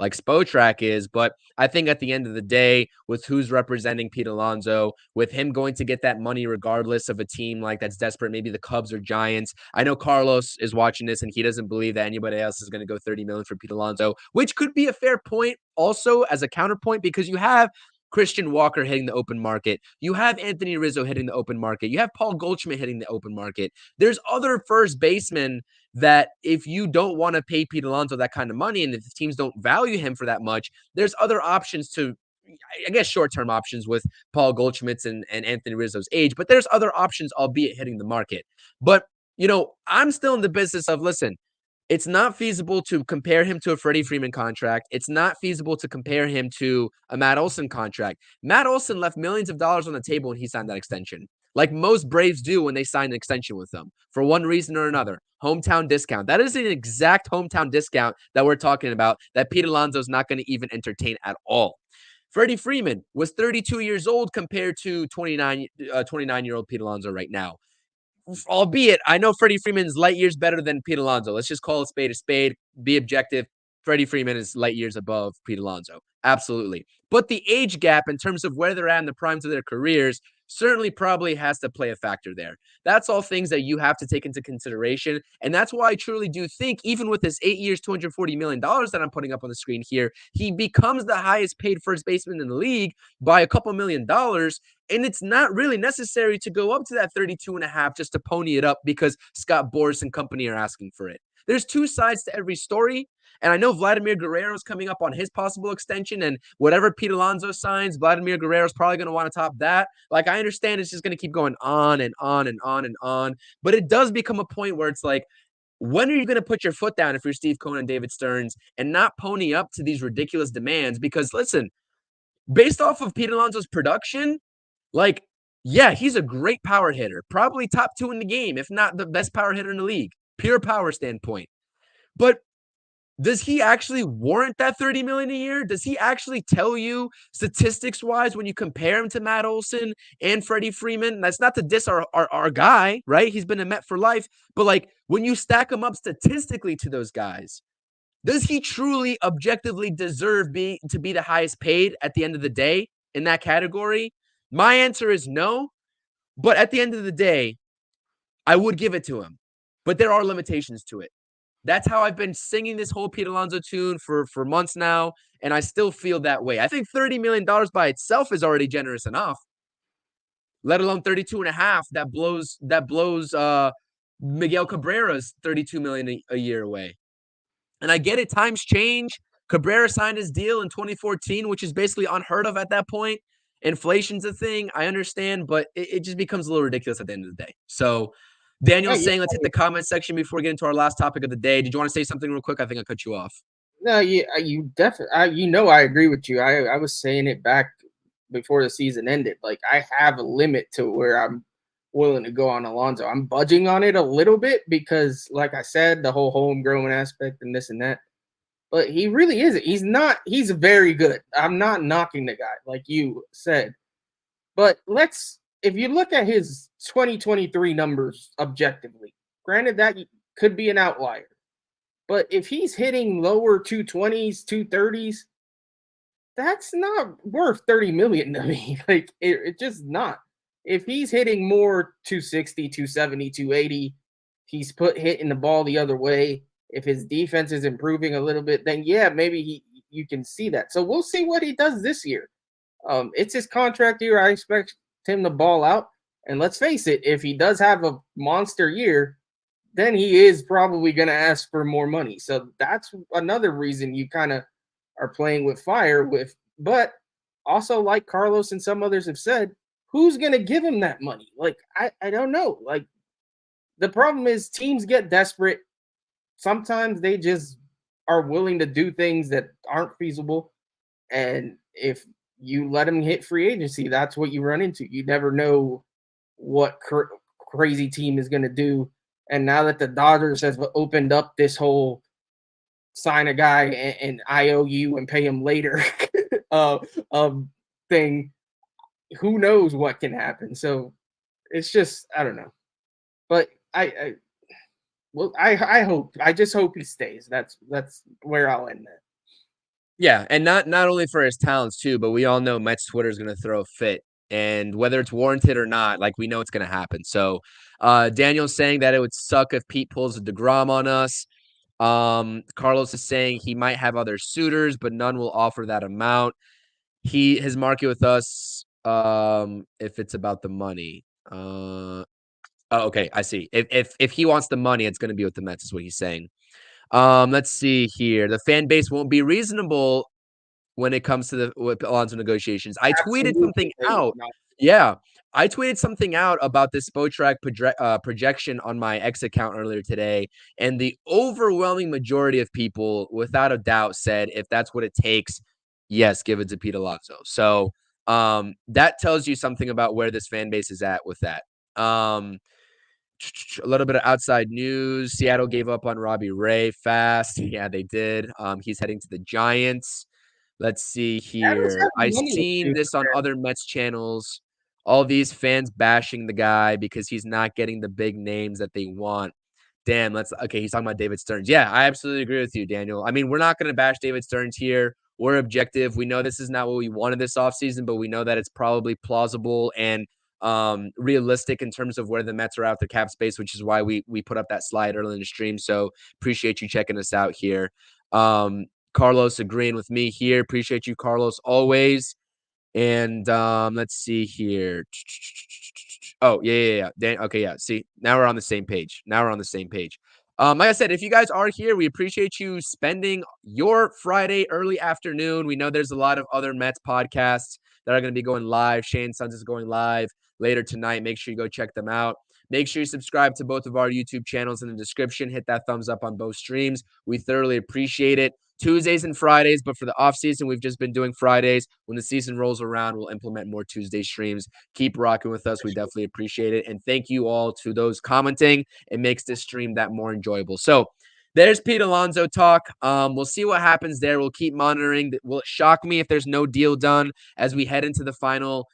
like Spotrac is, but I think at the end of the day, with who's representing Pete Alonso, with him going to get that money regardless of a team like that's desperate, maybe the Cubs or Giants. I know Carlos is watching this and he doesn't believe that anybody else is going to go 30 million for Pete Alonso, which could be a fair point also as a counterpoint, because you have Christian Walker hitting the open market. You have Anthony Rizzo hitting the open market. You have Paul Goldschmidt hitting the open market. There's other first basemen that if you don't want to pay Pete Alonso that kind of money, and if the teams don't value him for that much, there's other options to, I guess, short-term options with Paul Goldschmidt's and Anthony Rizzo's age, but there's other options, albeit hitting the market. But, I'm still in the business of, listen, it's not feasible to compare him to a Freddie Freeman contract. It's not feasible to compare him to a Matt Olson contract. Matt Olson left millions of dollars on the table when he signed that extension, like most Braves do when they sign an extension with them for one reason or another. Hometown discount. That is an exact hometown discount that we're talking about that Pete Alonso is not going to even entertain at all. Freddie Freeman was 32 years old compared to 29-year-old Pete Alonso right now. Albeit, I know Freddie Freeman is light years better than Pete Alonso. Let's just call a spade, be objective. Freddie Freeman is light years above Pete Alonso. Absolutely. But the age gap in terms of where they're at in the primes of their careers certainly probably has to play a factor there. That's all things that you have to take into consideration. And that's why I truly do think, even with this 8 years, $240 million that I'm putting up on the screen here, he becomes the highest paid first baseman in the league by a couple $1 million. And it's not really necessary to go up to that 32.5 just to pony it up because Scott Boras and company are asking for it. There's two sides to every story. And I know Vladimir Guerrero is coming up on his possible extension, and whatever Pete Alonso signs, Vladimir Guerrero is probably going to want to top that. Like, I understand it's just going to keep going on and on and on and on. But it does become a point where it's like, when are you going to put your foot down if you're Steve Cohen and David Stearns and not pony up to these ridiculous demands? Because listen, based off of Pete Alonso's production, like, yeah, he's a great power hitter, probably top 2 in the game, if not the best power hitter in the league, pure power standpoint. But does he actually warrant that $30 million a year? Does he actually tell you statistics wise when you compare him to Matt Olson and Freddie Freeman? That's not to diss our guy, right? He's been a Met for life. But like when you stack him up statistically to those guys, does he truly objectively deserve to be the highest paid at the end of the day in that category? My answer is no. But at the end of the day, I would give it to him. But there are limitations to it. That's how I've been singing this whole Pete Alonso tune for months now, and I still feel that way. I think $30 million by itself is already generous enough, let alone 32 and a half. That blows Miguel Cabrera's $32 million a year away. And I get it, times change. Cabrera signed his deal in 2014, which is basically unheard of at that point. Inflation's a thing, I understand, but it just becomes a little ridiculous at the end of the day. So Daniel's saying, let's hit the comment section before getting to our last topic of the day. Did you want to say something real quick? I think I cut you off. No, you definitely, I agree with you. I was saying it back before the season ended. Like, I have a limit to where I'm willing to go on Alonso. I'm budging on it a little bit because, like I said, the whole homegrown aspect and this and that. But he really isn't. He's very good. I'm not knocking the guy, like you said. But if you look at his 2023 numbers objectively, granted that could be an outlier, but if he's hitting lower 220s, 230s, that's not worth 30 million to me. Like, it's just not. If he's hitting more 260, 270, 280, he's hitting the ball the other way. If his defense is improving a little bit, then yeah, maybe you can see that. So we'll see what he does this year. It's his contract year. I expect him to ball out. And let's face it, if he does have a monster year, then he is probably going to ask for more money. So that's another reason you kind of are playing with fire with. But also, like Carlos and some others have said, who's going to give him that money? Like, I don't know. Like, the problem is teams get desperate. Sometimes they just are willing to do things that aren't feasible. And if you let them hit free agency, that's what you run into. You never know what crazy team is going to do. And now that the Dodgers have opened up this whole sign a guy and IOU and pay him later thing, who knows what can happen. So it's just, I don't know. But I just hope he stays. That's where I'll end that. Yeah, and not only for his talents too, but we all know Mets Twitter is going to throw a fit, and whether it's warranted or not, like, we know it's going to happen. So Daniel's saying that it would suck if Pete pulls a DeGrom on us. Carlos is saying he might have other suitors, but none will offer that amount. His market with us, if it's about the money. Oh, okay, I see. If he wants the money, it's going to be with the Mets, is what he's saying. Let's see here. The fan base won't be reasonable when it comes to the Alonso negotiations. I tweeted something out. Yeah, I tweeted something out about this Spotrac projection on my X account earlier today, and the overwhelming majority of people, without a doubt, said if that's what it takes, yes, give it to Pete Alonso. So that tells you something about where this fan base is at with that. A little bit of outside news. Seattle gave up on Robbie Ray fast. Yeah, they did. He's heading to the Giants. Let's see here. I've seen this on other Mets channels. All these fans bashing the guy because he's not getting the big names that they want. Damn, okay, he's talking about David Stearns. Yeah, I absolutely agree with you, Daniel. I mean, we're not going to bash David Stearns here. We're objective. We know this is not what we wanted this offseason, but we know that it's probably plausible and realistic in terms of where the Mets are out the cap space, which is why we put up that slide early in the stream. So appreciate you checking us out here. Carlos agreeing with me here. Appreciate you, Carlos, always. And let's see here. Oh, yeah. Okay, yeah. See, now we're on the same page. Like I said, if you guys are here, we appreciate you spending your Friday early afternoon. We know there's a lot of other Mets podcasts that are going to be going live. Shane Sons is going live later tonight. Make sure you go check them out. Make sure you subscribe to both of our YouTube channels in the description. Hit that thumbs up on both streams. We thoroughly appreciate it. Tuesdays and Fridays, but for the off season, we've just been doing Fridays. When the season rolls around, we'll implement more Tuesday streams. Keep rocking with us. We definitely appreciate it. And thank you all to those commenting. It makes this stream that more enjoyable. So there's Pete Alonso talk. We'll see what happens there. We'll keep monitoring. Will it shock me if there's no deal done as we head into the final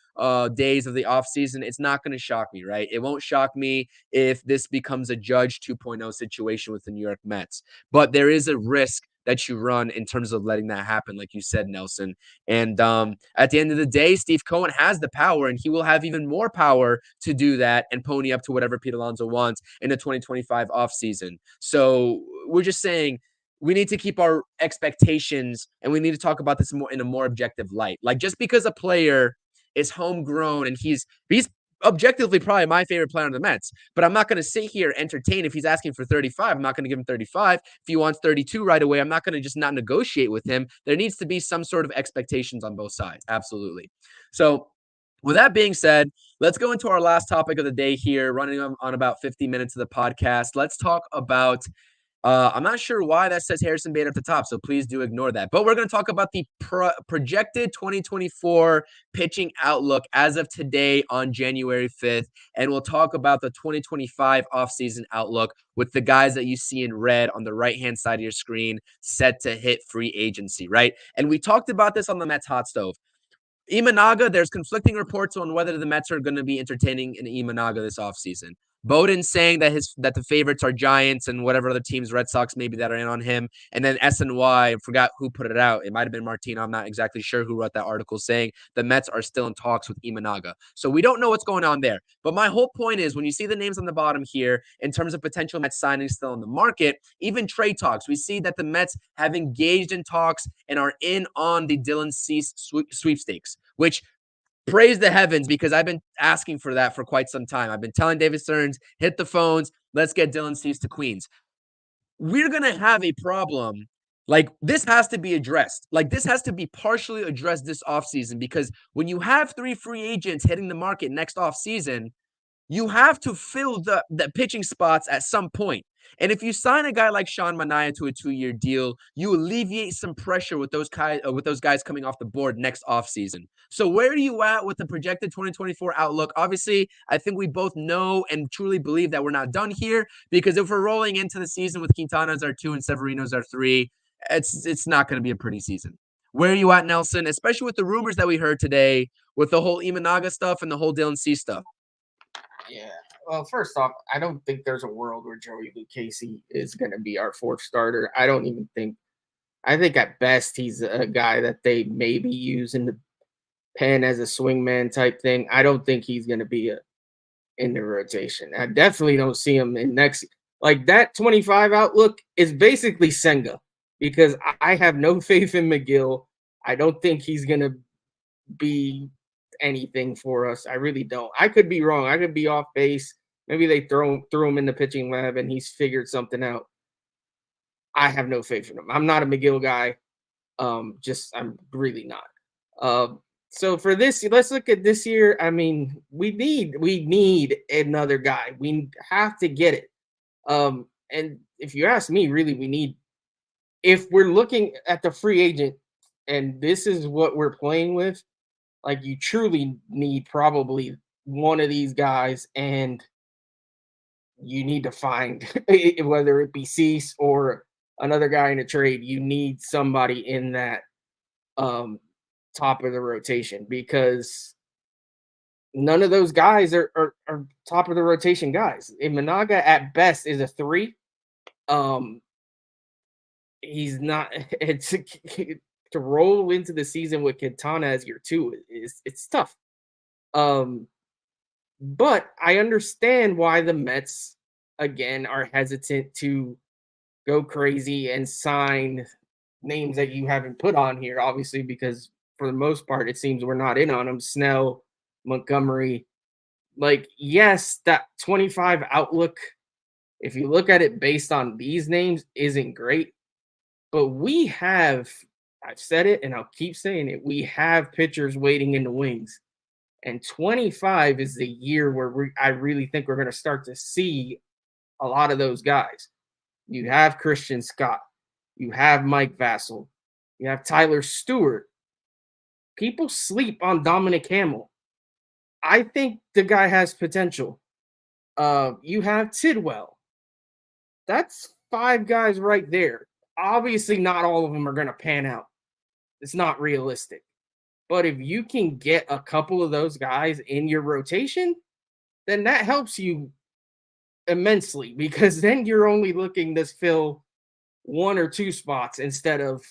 days of the offseason? It's not going to shock me, right? It won't shock me if this becomes a Judge 2.0 situation with the New York Mets. But there is a risk that you run in terms of letting that happen, like you said, Nelson. And at the end of the day, Steve Cohen has the power, and he will have even more power to do that and pony up to whatever Pete Alonso wants in the 2025 offseason. So we're just saying we need to keep our expectations, and we need to talk about this more in a more objective light. Like, just because a player is homegrown and he's objectively probably my favorite player on the Mets, but I'm not going to sit here entertain if he's asking for 35. I'm not going to give him 35. If he wants 32 right away, I'm not going to just not negotiate with him. There needs to be some sort of expectations on both sides. Absolutely. So with that being said, let's go into our last topic of the day here, running on about 50 minutes of the podcast. Let's talk about I'm not sure why that says Harrison Bader at the top, so please do ignore that. But we're going to talk about the projected 2024 pitching outlook as of today on January 5th, and we'll talk about the 2025 offseason outlook with the guys that you see in red on the right-hand side of your screen set to hit free agency, right? And we talked about this on the Mets Hot Stove. Imanaga, there's conflicting reports on whether the Mets are going to be entertaining an Imanaga this offseason. Bowden saying that the favorites are Giants and whatever other teams, Red Sox maybe, that are in on him. And then SNY, I forgot who put it out. It might have been Martino. I'm not exactly sure who wrote that article saying the Mets are still in talks with Imanaga. So we don't know what's going on there. But my whole point is, when you see the names on the bottom here, in terms of potential Mets signings still on the market, even trade talks, we see that the Mets have engaged in talks and are in on the Dylan Cease sweepstakes, which praise the heavens, because I've been asking for that for quite some time. I've been telling David Stearns, hit the phones, let's get Dylan Cease to Queens. We're going to have a problem. Like, this has to be addressed. Like, this has to be partially addressed this offseason, because when you have 3 free agents hitting the market next offseason, you have to fill the pitching spots at some point. And if you sign a guy like Sean Manaea to a 2-year deal, you alleviate some pressure with those guys coming off the board next offseason. So where are you at with the projected 2024 outlook? Obviously, I think we both know and truly believe that we're not done here, because if we're rolling into the season with Quintana as our 2 and Severino as our 3, it's not going to be a pretty season. Where are you at, Nelson? Especially with the rumors that we heard today with the whole Imanaga stuff and the whole Dylan Cease stuff. Yeah. Well, first off, I don't think there's a world where Joey Lucchesi is going to be our 4th starter. I think at best he's a guy that they maybe use in the pen as a swingman type thing. I don't think he's going to be in the rotation. I definitely don't see him in next. Like, that 25 outlook is basically Senga, because I have no faith in McGill. I don't think he's going to be anything for us. I really don't. I could be wrong. I could be off base. Maybe they threw him in the pitching lab and he's figured something out. I have no faith in him. I'm not a McGill guy. I'm really not. So for this, let's look at this year. I mean, we need another guy. We have to get it. And if you ask me, really, we need, if we're looking at the free agent and this is what we're playing with, like, you truly need probably one of these guys, and you need to find, whether it be Cease or another guy in a trade, you need somebody in that top of the rotation, because none of those guys are top of the rotation guys. Imanaga at best is a 3. He's not. It's to roll into the season with Quintana as your 2 it's tough. But I understand why the Mets again are hesitant to go crazy and sign names that you haven't put on here, obviously, because for the most part it seems we're not in on them. Snell, Montgomery. Like, yes, that 25 outlook, if you look at it based on these names, isn't great. But we have, I've said it and I'll keep saying it, we have pitchers waiting in the wings. And 25 is the year where I really think we're going to start to see a lot of those guys. You have Christian Scott. You have Mike Vassell. You have Tyler Stewart. People sleep on Dominic Hamill. I think the guy has potential. You have Tidwell. That's 5 guys right there. Obviously, not all of them are going to pan out. It's not realistic. But if you can get a couple of those guys in your rotation, then that helps you immensely, because then you're only looking to fill 1 or 2 spots instead of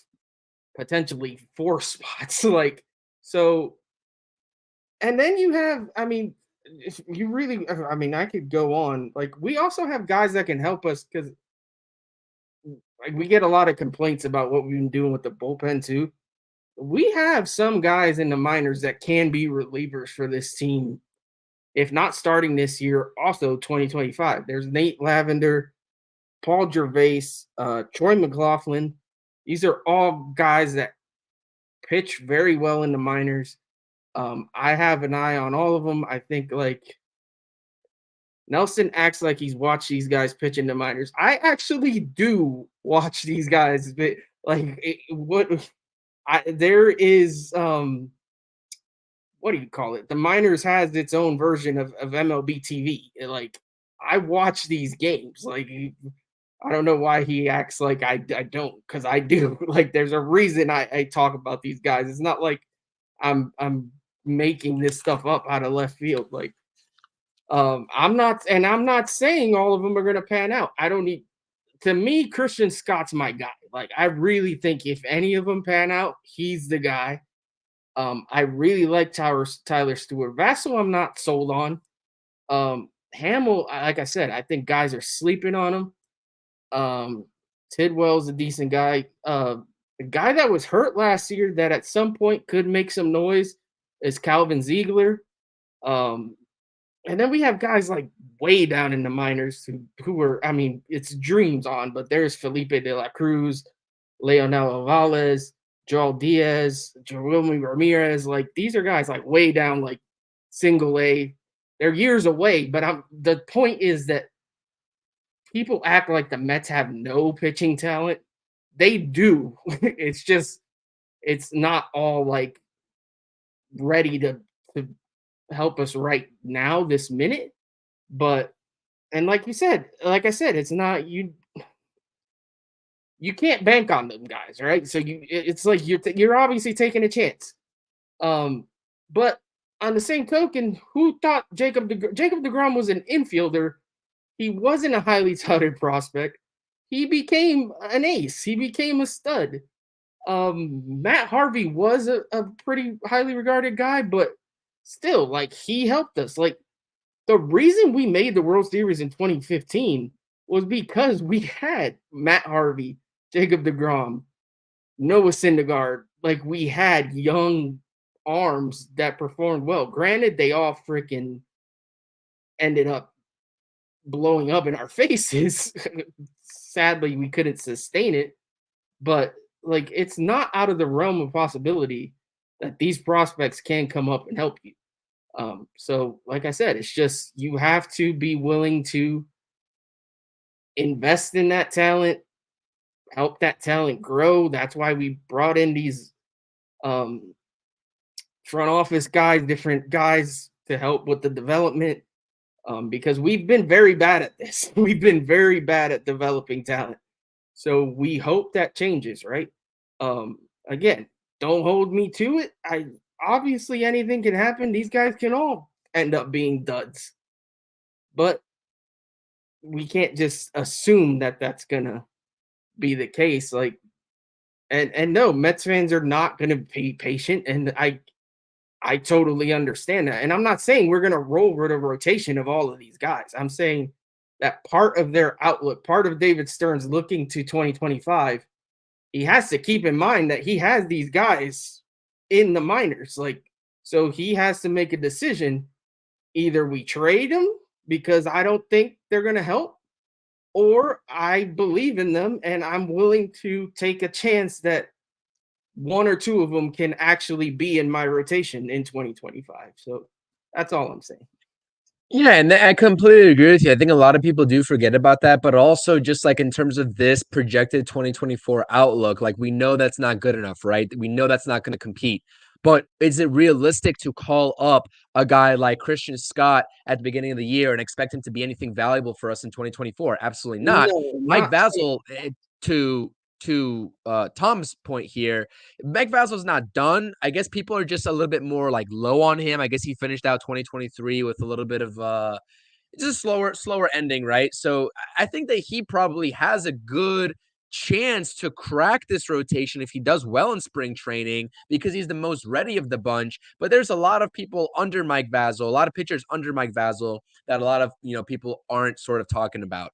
potentially 4 spots. So, and then you have, I mean, if you really, I mean, I could go on. Like, we also have guys that can help us, because like, we get a lot of complaints about what we've been doing with the bullpen too. We have some guys in the minors that can be relievers for this team, if not starting this year, also 2025. There's Nate Lavender, Paul Gervais, Troy McLaughlin. These are all guys that pitch very well in the minors. I have an eye on all of them. I think, like, Nelson acts like he's watched these guys pitch in the minors. I actually do watch these guys, but there is what do you call it? The minors has its own version of MLB TV. Like, I watch these games. Like, I don't know why he acts like I don't, because I do. Like, there's a reason I talk about these guys. It's not like I'm making this stuff up out of left field. Like, I'm not saying all of them are gonna pan out. To me, Christian Scott's my guy. Like, I really think if any of them pan out, he's the guy. I really like Tyler Stewart. Vassell, I'm not sold on. Hamill, like I said, I think guys are sleeping on him. Tidwell's a decent guy. The guy that was hurt last year that at some point could make some noise is Calvin Ziegler. And then we have guys like way down in the minors who are, I mean, it's dreams on, but there's Felipe de la Cruz, Leonel Avales, Joel Diaz, Jerome Ramirez. Like, these are guys like way down, like single A. They're years away, but the point is that people act like the Mets have no pitching talent. They do. It's just, it's not all like ready to help us right now, this minute. But, and like I said, it's not, you can't bank on them guys, right? So it's like you're obviously taking a chance. But on the same token, who thought Jacob deGrom was an infielder? He wasn't a highly touted prospect. He became an ace. He became a stud. Matt Harvey was a pretty highly regarded guy, but still, like, he helped us. Like, the reason we made the World Series in 2015 was because we had Matt Harvey, Jacob deGrom, Noah Syndergaard. Like, we had young arms that performed well. Granted, they all freaking ended up blowing up in our faces. Sadly, we couldn't sustain it. But, like, it's not out of the realm of possibility that these prospects can come up and help you. So, like I said, it's just, you have to be willing to invest in that talent, help that talent grow. That's why we brought in these front office guys, different guys to help with the development, because we've been very bad at this. We've been very bad at developing talent. So we hope that changes, right? Again, don't hold me to it. Obviously anything can happen. These guys can all end up being duds. But we can't just assume that that's going to be the case. Like, and no, Mets fans are not going to be patient, and I totally understand that. And I'm not saying we're going to roll with a rotation of all of these guys. I'm saying that part of their outlook, part of David Stearns looking to 2025, he has to keep in mind that he has these guys in the minors. Like, so he has to make a decision. Either we trade them because I don't think they're going to help, or I believe in them and I'm willing to take a chance that 1 or 2 of them can actually be in my rotation in 2025. So That's all I'm saying. Yeah, and I completely agree with you. I think a lot of people do forget about that, but also just like in terms of this projected 2024 outlook, like we know that's not good enough, right? We know that's not going to compete. But is it realistic to call up a guy like Christian Scott at the beginning of the year and expect him to be anything valuable for us in 2024? Absolutely not. No, Mike not Vasil, to Tom's point here, Mike Vasil's not done. I guess people are just a little bit more like low on him. I guess he finished out 2023 with a little bit of just a slower ending, right? So I think that he probably has a good chance to crack this rotation if he does well in spring training because he's the most ready of the bunch. But there's a lot of people under Mike Vasil, a lot of pitchers under Mike Vasil that a lot of people aren't sort of talking about.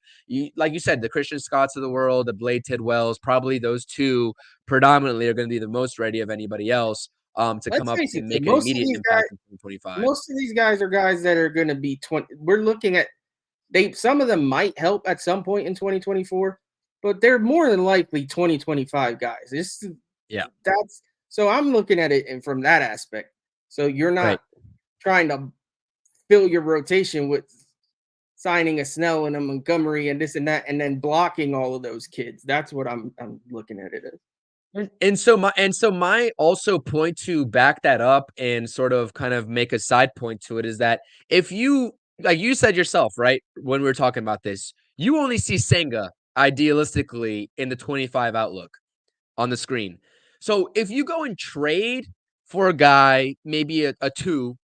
Like you said, the Christian Scotts of the world, the Blade Tidwells, probably those two predominantly are going to be the most ready of anybody else to come Let's up face it, and make an most of immediate these guys, impact in 2025. most of these guys are guys that are going to be 20. We're looking at some of them might help at some point in 2024, but they're more than likely 2025 guys. That's so I'm looking at it and from that aspect. So you're not trying to fill your rotation with signing a Snell and a Montgomery and this and that, and then blocking all of those kids. That's what I'm looking at it as. And so my also point to back that up and sort of kind of make a side point to it is that if you, like you said yourself, right, when we were talking about this, you only see Senga idealistically in the 25 outlook on the screen. So if you go and trade for a guy, maybe a 2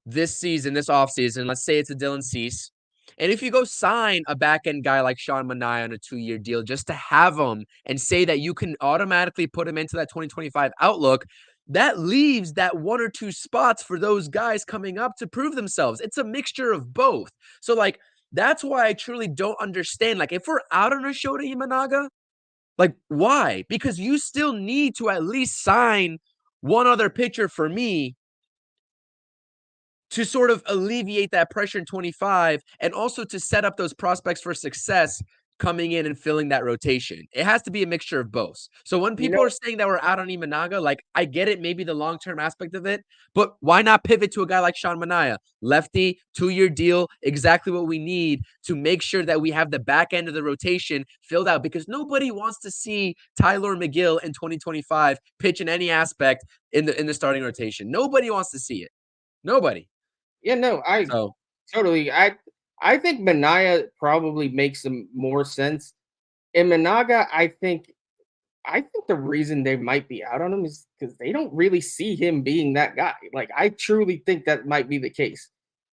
this season, this offseason, let's say it's a Dylan Cease. And if you go sign a back-end guy like Sean Manaea on a 2-year deal just to have him and say that you can automatically put him into that 2025 outlook, that leaves that 1 or 2 spots for those guys coming up to prove themselves. It's a mixture of both. So, like, that's why I truly don't understand. Like, if we're out on a Shota Imanaga, like, why? Because you still need to at least sign one other pitcher for me to sort of alleviate that pressure in 25 and also to set up those prospects for success coming in and filling that rotation. It has to be a mixture of both. So when people are saying that we're out on Imanaga, like I get it, maybe the long-term aspect of it, but why not pivot to a guy like Sean Manaea? Lefty, 2-year deal, exactly what we need to make sure that we have the back end of the rotation filled out because nobody wants to see Tyler McGill in 2025 pitch in any aspect in the starting rotation. Nobody wants to see it. Nobody. Yeah, no, totally. I think Manaea probably makes some more sense. In Managa, I think the reason they might be out on him is because they don't really see him being that guy. Like I truly think that might be the case.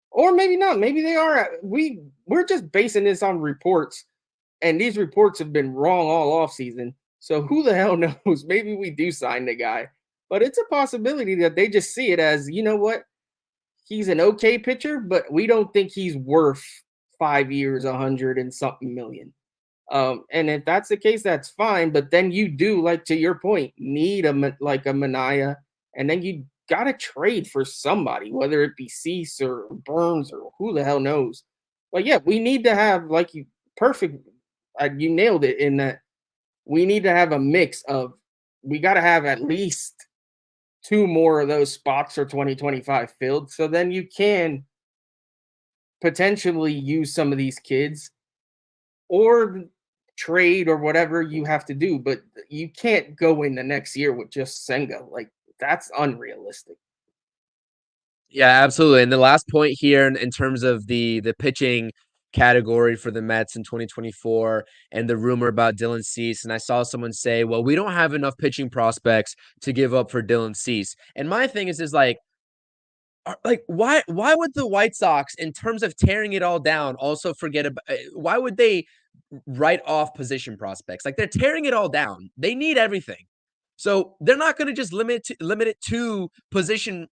Or maybe not. Maybe they are. We're just basing this on reports, and these reports have been wrong all off season. So who the hell knows? Maybe we do sign the guy. But it's a possibility that they just see it as, you know what? He's an okay pitcher, but we don't think he's worth 5 years, 100 and something million. And if that's the case, that's fine. But then you do, like to your point, need a Manaea, and then you got to trade for somebody, whether it be Cease or Burns or who the hell knows. But yeah, we need to have you nailed it in that we need to have a mix of, we got to have at least 2 more of those spots for 2025 filled. So then you can potentially use some of these kids or trade or whatever you have to do. But you can't go in the next year with just Senga. Like that's unrealistic. Yeah, absolutely. And the last point here in terms of the pitching category for the Mets in 2024 and the rumor about Dylan Cease. And I saw someone say, well, we don't have enough pitching prospects to give up for Dylan Cease. And my thing is like why would the White Sox, in terms of tearing it all down, also forget about why would they write off position prospects? Like they're tearing it all down. They need everything. So they're not going to just limit it to position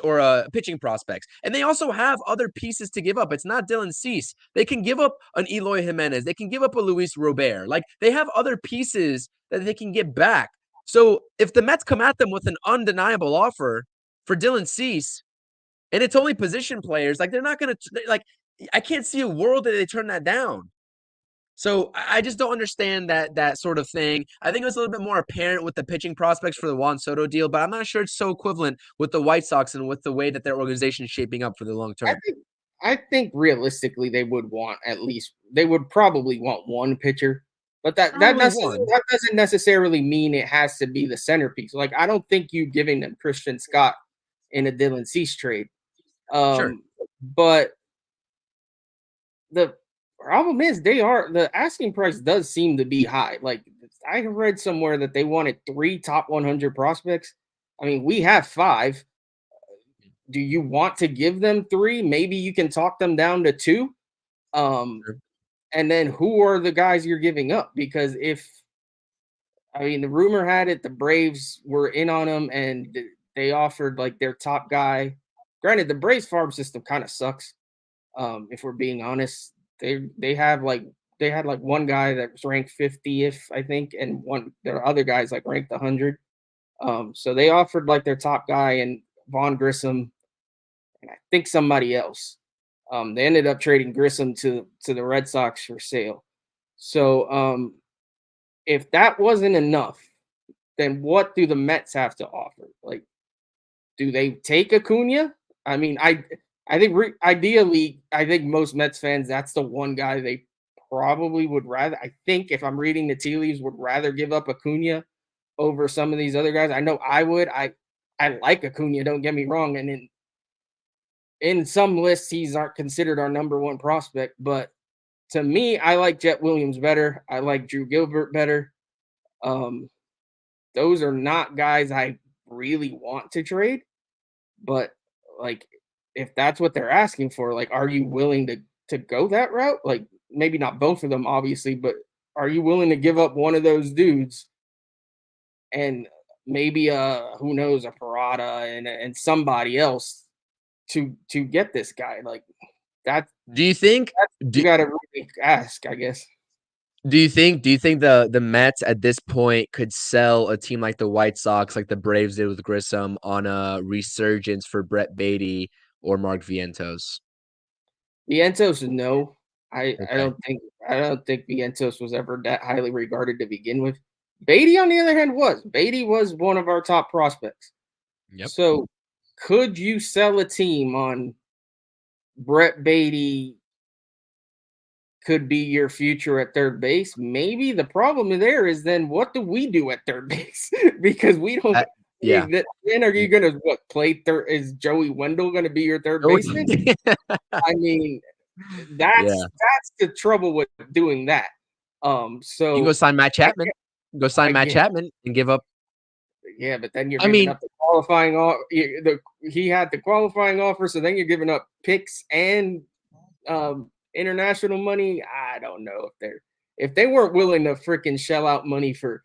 or pitching prospects. And they also have other pieces to give up. It's not Dylan Cease. They can give up an Eloy Jimenez. They can give up a Luis Robert. Like they have other pieces that they can get back. So if the Mets come at them with an undeniable offer for Dylan Cease, and it's only position players, like they're not going to, like, I can't see a world that they turn that down. So I just don't understand that sort of thing. I think it was a little bit more apparent with the pitching prospects for the Juan Soto deal, but I'm not sure it's so equivalent with the White Sox and with the way that their organization is shaping up for the long I term. think I think realistically they would probably want one pitcher, but Probably one. that doesn't necessarily mean it has to be the centerpiece. Like I don't think you giving them Christian Scott in a Dylan Cease trade. Sure. But the problem is the asking price does seem to be high. Like I read somewhere that they wanted 3 top 100 prospects. I mean, we have 5. Do you want to give them 3? Maybe you can talk them down to 2. Um, Sure. and then who are the guys you're giving up? Because the rumor had it the Braves were in on them and they offered like their top guy. Granted, the Braves farm system kind of sucks. If we're being honest, they had like one guy that was ranked 50th, I think, and their other guys like ranked 100. So they offered like their top guy and Vaughn Grissom, and I think somebody else. They ended up trading Grissom to the Red Sox for sale. So if that wasn't enough, then what do the Mets have to offer? Like, do they take Acuna? I mean, I think ideally, I think most Mets fans, that's the one guy they probably would rather. I think if I'm reading the tea leaves, would rather give up Acuna over some of these other guys. I know I would. I like Acuna. Don't get me wrong, and in some lists, he's not considered our number one prospect. But to me, I like Jet Williams better. I like Drew Gilbert better. Those are not guys I really want to trade, but like if that's what they're asking for, like, are you willing to go that route? Like, maybe not both of them, obviously, but are you willing to give up one of those dudes and maybe who knows, a Parada and somebody else to get this guy? Like that Do you think you do, gotta really ask, I guess. do you think the Mets at this point could sell a team like the White Sox, like the Braves did with Grissom, on a resurgence for Brett Beatty or Mark Vientos? Vientos, no. Okay. I don't think Vientos was ever that highly regarded to begin with. Beatty, on the other hand, was. Beatty was one of our top prospects. Yep. So could you sell a team on Brett Beatty could be your future at third base? Maybe. The problem there is then what do we do at third base? Because we don't. Yeah. Then are you gonna play third? Is Joey Wendell gonna be your third baseman? I mean, Yeah. that's the trouble with doing that. You can go So sign Matt I Chapman. get, Go sign I Matt get, Chapman and give up. yeah, but then you're I giving mean, up the qualifying he had the qualifying offer, so then you're giving up picks and international money. I don't know if they weren't willing to freaking shell out money for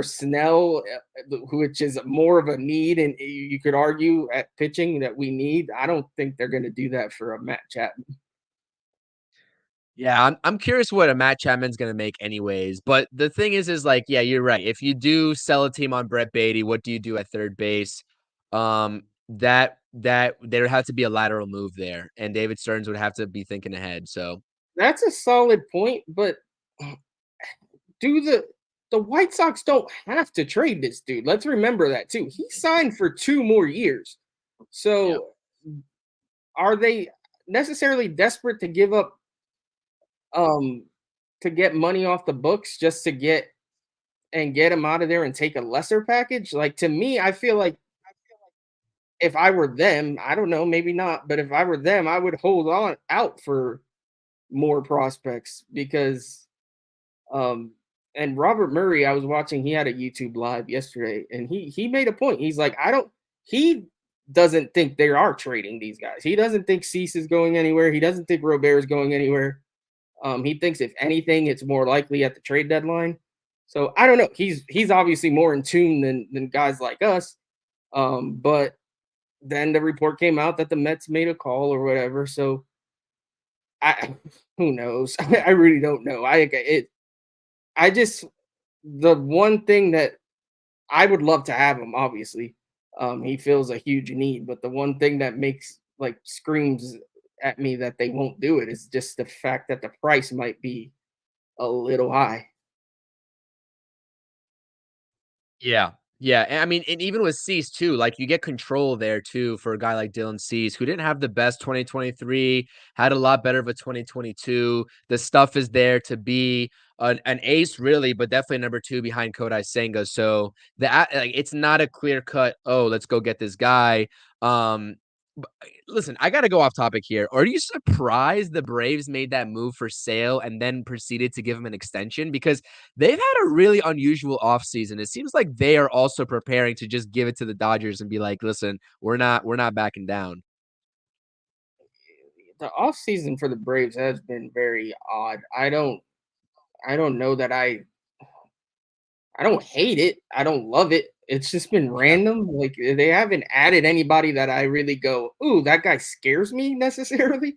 Snell, which is more of a need, and you could argue at pitching that we need. I don't think they're going to do that for a Matt Chapman. yeah, I'm curious what a Matt Chapman's gonna make anyways. But the thing is like, yeah, you're right. If you do sell a team on Brett Beatty, what do you do at third base? That there has to be a lateral move there, and David Stearns would have to be thinking ahead. So That's a solid point, but do the White Sox don't have to trade this dude. Let's remember that too. He signed for 2 more years. yeah. So are they necessarily desperate to give up to get money off the books just to get him out of there and take a lesser package? Like to me, I feel like if I were them, I don't know, maybe not, but if I were them, I would hold on out for more prospects because and Robert Murray, I was watching, he had a YouTube live yesterday and he made a point. He's like, he doesn't think they are trading these guys. He doesn't think Cease is going anywhere. He doesn't think Robert is going anywhere. He thinks if anything, it's more likely at the trade deadline. So I don't know. He's obviously more in tune than guys like us. But then the report came out that the Mets made a call or whatever. So who knows? I really don't know. I just the one thing that I would love to have him, obviously. He feels a huge need, but the one thing that makes like screams at me that they won't do it is just the fact that the price might be a little high. Yeah. Yeah. And I mean, and even with Cease too, like you get control there too for a guy like Dylan Cease, who didn't have the best 2023, had a lot better of a 2022. The stuff is there to be an ace, really, but definitely number 2 behind Kodai Senga. So like it's not a clear cut, oh, let's go get this guy. Listen, I got to go off topic here. Are you surprised the Braves made that move for Sale and then proceeded to give him an extension? Because they've had a really unusual offseason. It seems like they are also preparing to just give it to the Dodgers and be like, listen, we're not backing down. The offseason for the Braves has been very odd. I don't know that I don't hate it. I don't love it. It's just been Yeah. random. Like they haven't added anybody that I really go, "Ooh, that guy scares me," necessarily.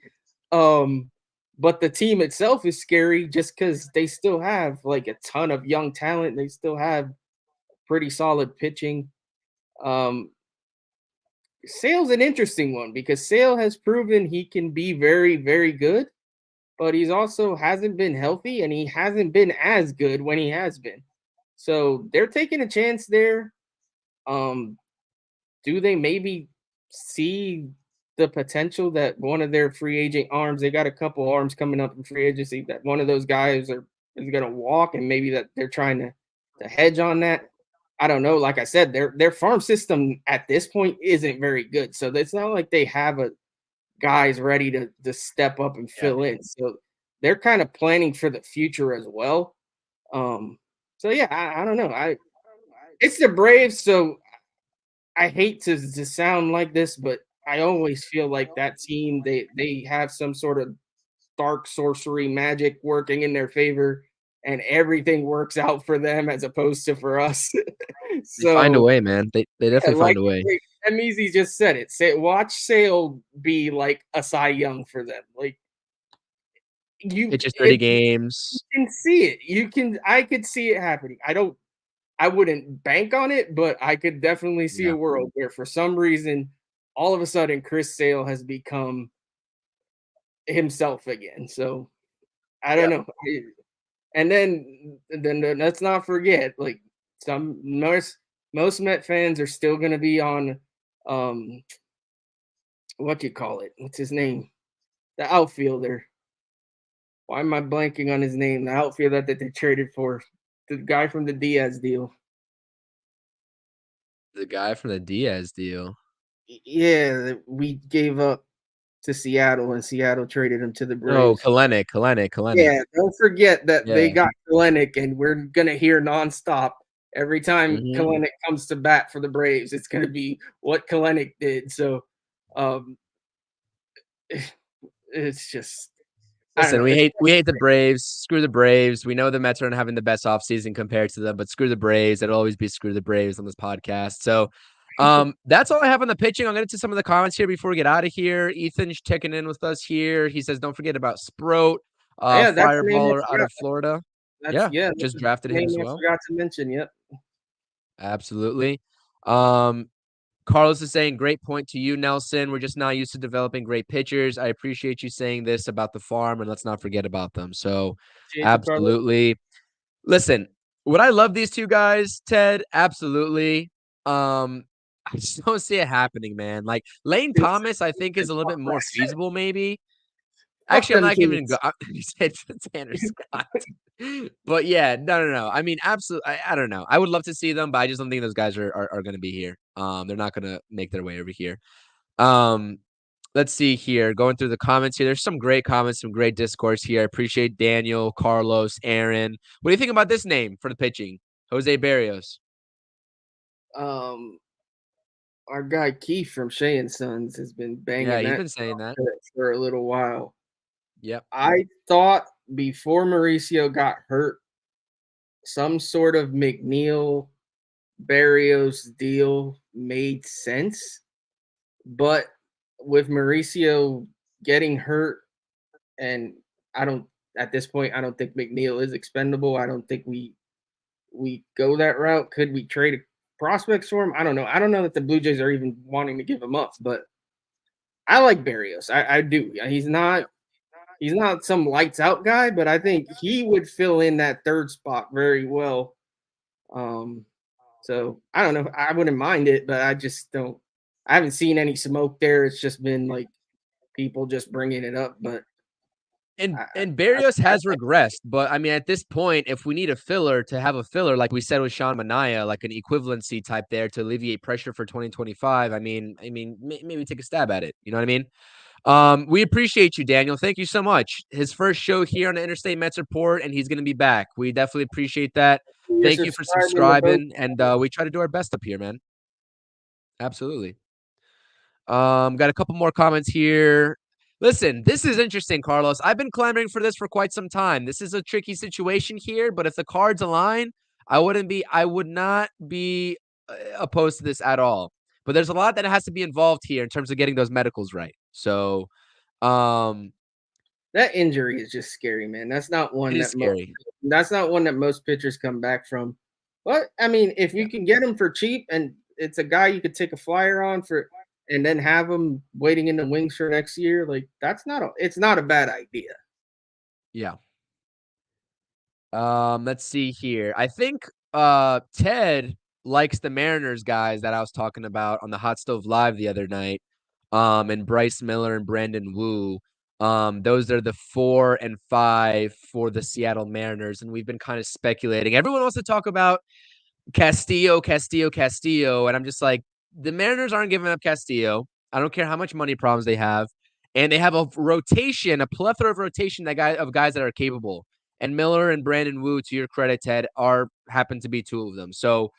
Um, but the team itself is scary just because they still have like a ton of young talent. They still have pretty solid pitching. Um, Sale's an interesting one because Sale has proven he can be very, very good, but he's also hasn't been healthy and he hasn't been as good when he has been. So they're taking a chance there. Um, do they maybe see the potential that one of their free agent arms, they got a couple arms coming up in free agency, that one of those guys is gonna walk and maybe that they're trying to hedge on that? I don't know. Like I said, their farm system at this point isn't very good. So it's not like they have a guys ready to step up and Yeah. fill in. So they're kind of planning for the future as well. Um, so yeah, I don't know. It's the Braves, so I hate to sound like this, but I always feel like that team they have some sort of dark sorcery magic working in their favor, and everything works out for them as opposed to for us. They find a So way, man. They yeah, definitely like find a way. Easy just said it. Say watch Sale be like a Cy Young for them. Like Pitches 30 you games. can see it. I could see it happening. I wouldn't bank on it, but I could definitely see Yeah. a world where for some reason, all of a sudden, Chris Sale has become himself again. So I don't Yep. know. And then let's not forget, like some most Met fans are still going to be on, um, what you call it? What's his name? The outfielder. Why am I blanking on his name? The outfielder that they traded for, the guy from the Diaz deal. The guy from the Diaz deal. Yeah, that we gave up to Seattle, and Seattle traded him to the No, Braves. Kalenic. Yeah, don't forget that they Yeah. got Kalenic, and we're gonna hear nonstop every time Mhm. Kalenic comes to bat for the Braves. It's gonna be what Kalenic did. So, um, it's just I don't Listen, know. It's we hate the Braves. Screw the Braves. We know the Mets aren't having the best offseason compared to them, but screw the Braves. It'll always be screw the Braves on this podcast. So that's all I have on the pitching. I'm going to some of the comments here before we get out of here. Ethan's checking in with us here. He says, don't forget about Sproat, yeah, that's the name I fireballer out forgot. of Florida. That's Yeah, yeah, that's just the drafted him name as I well. forgot to mention. Yep. Absolutely. Um, Carlos is saying, great point to you, Nelson. We're just not used to developing great pitchers. I appreciate you saying this about the farm, and let's not forget about them. So, Appreciate you, Carlos. absolutely. Listen, would I love these two guys, Ted? Absolutely. I just don't see it happening, man. Like Lane It's Thomas, I think is a little bit more feasible, maybe. Fuck Actually, I'm them not giving kids. you said Tanner Scott. But yeah, no. I mean, absolutely. I don't know. I would love to see them, but I just don't think those guys are going to be here. They're not going to make their way over here. Um, let's see here. Going through the comments here. There's some great comments, some great discourse here. I appreciate Daniel, Carlos, Aaron. What do you think about this name for the pitching? Jose Barrios. Um, our guy Keith from Shea and Sons has been Yeah, banging he's that been saying that. for a little while. Yep. I thought before Mauricio got hurt, some sort of McNeil Barrios deal made sense, but with Mauricio getting hurt, and I don't at this point I don't think McNeil is expendable. I don't think we go that route. Could we trade a prospects for him? I don't know. I don't know that the Blue Jays are even wanting to give him up, but I like Barrios. I do. He's not. He's not some lights out guy, but I think he would fill in that third spot very well. So I don't know. I wouldn't mind it, but I just don't. I haven't seen any smoke there. It's just been like people just bringing it up, but And Barrios has regressed, but I mean, at this point, if we need a filler to have a filler, like we said with Sean Manaea, like an equivalency type there to alleviate pressure for 2025, I mean, maybe take a stab at it. You know what I mean? We appreciate you, Daniel. Thank you so much. His first show here on the Interstate Mets Report, and he's going to be back. We definitely appreciate that. you're Thank you for subscribing, and we try to do our best up here, man. Absolutely. Got a couple more comments here. Listen, this is interesting, Carlos. I've been clamoring for this for quite some time. This is a tricky situation here, but if the cards align, I would not be opposed to this at all. But there's a lot that has to be involved here in terms of getting those medicals right. So, that injury is just scary, man. That's not one it is scary. that's not one that most pitchers come back from. But I mean, if you can get him for cheap and it's a guy you could take a flyer on for and then have him waiting in the wings for next year, like it's not a bad idea. Yeah. Let's see here. I think Ted likes the Mariners guys that I was talking about on the Hot Stove Live the other night. And Bryce Miller and Brandon Wu. Those are the 4 and 5 for the Seattle Mariners, and we've been kind of speculating. Everyone wants to talk about Castillo, and I'm just like, the Mariners aren't giving up Castillo. I don't care how much money problems they have, and they have a plethora of rotation of guys that are capable. And Miller and Brandon Wu, to your credit, Ted, happen to be 2 of them. So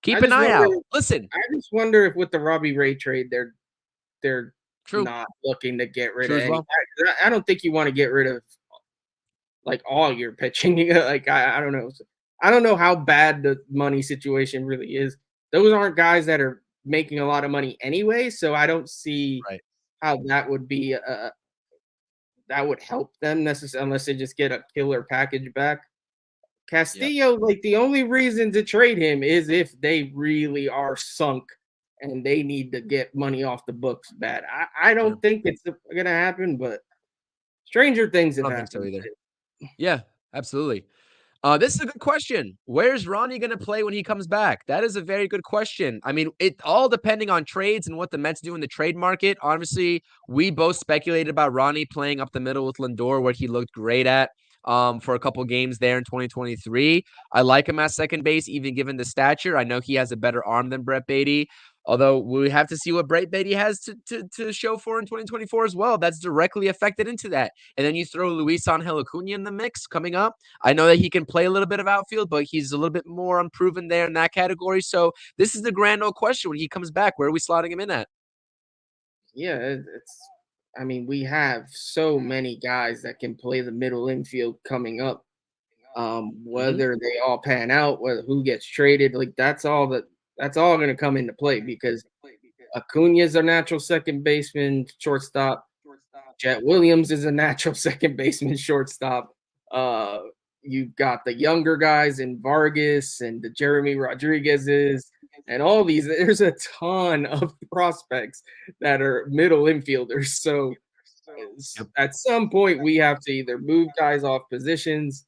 keep an eye out. Listen, I just wonder if with the Robbie Ray trade, they're true. not looking to get rid True of as well. I don't think you want to get rid of like all your pitching. Like I don't know. I don't know how bad the money situation really is. Those aren't guys that are making a lot of money anyway, so I don't see how that would be that would help them necessarily unless they just get a killer package back. Castillo, like the only reason to trade him is if they really are sunk and they need to get money off the books bad. I don't think it's gonna happen, but stranger things have happened. I don't think so either. Yeah, absolutely. This is a good question. Where's Ronnie going to play when he comes back? That is a very good question. I mean, it all depending on trades and what the Mets do in the trade market. Obviously, we both speculated about Ronnie playing up the middle with Lindor, where he looked great at for a couple games there in 2023. I like him at second base, even given the stature. I know he has a better arm than Brett Baty. Although we have to see what Brett Baty has to show for in 2024 as well. That's directly affected into that. And then you throw Luis Angel Acuna in the mix coming up. I know that he can play a little bit of outfield, but he's a little bit more unproven there in that category. So this is the grand old question when he comes back. Where are we slotting him in at? Yeah, I mean, we have so many guys that can play the middle infield coming up. Whether they all pan out, who gets traded, like that's all going to come into play because Acuna's a natural second baseman, shortstop. Jet Williams is a natural second baseman, shortstop. You've got the younger guys in Vargas and the Jeremy Rodriguez's and all these. There's a ton of prospects that are middle infielders. So at some point, we have to either move guys off positions,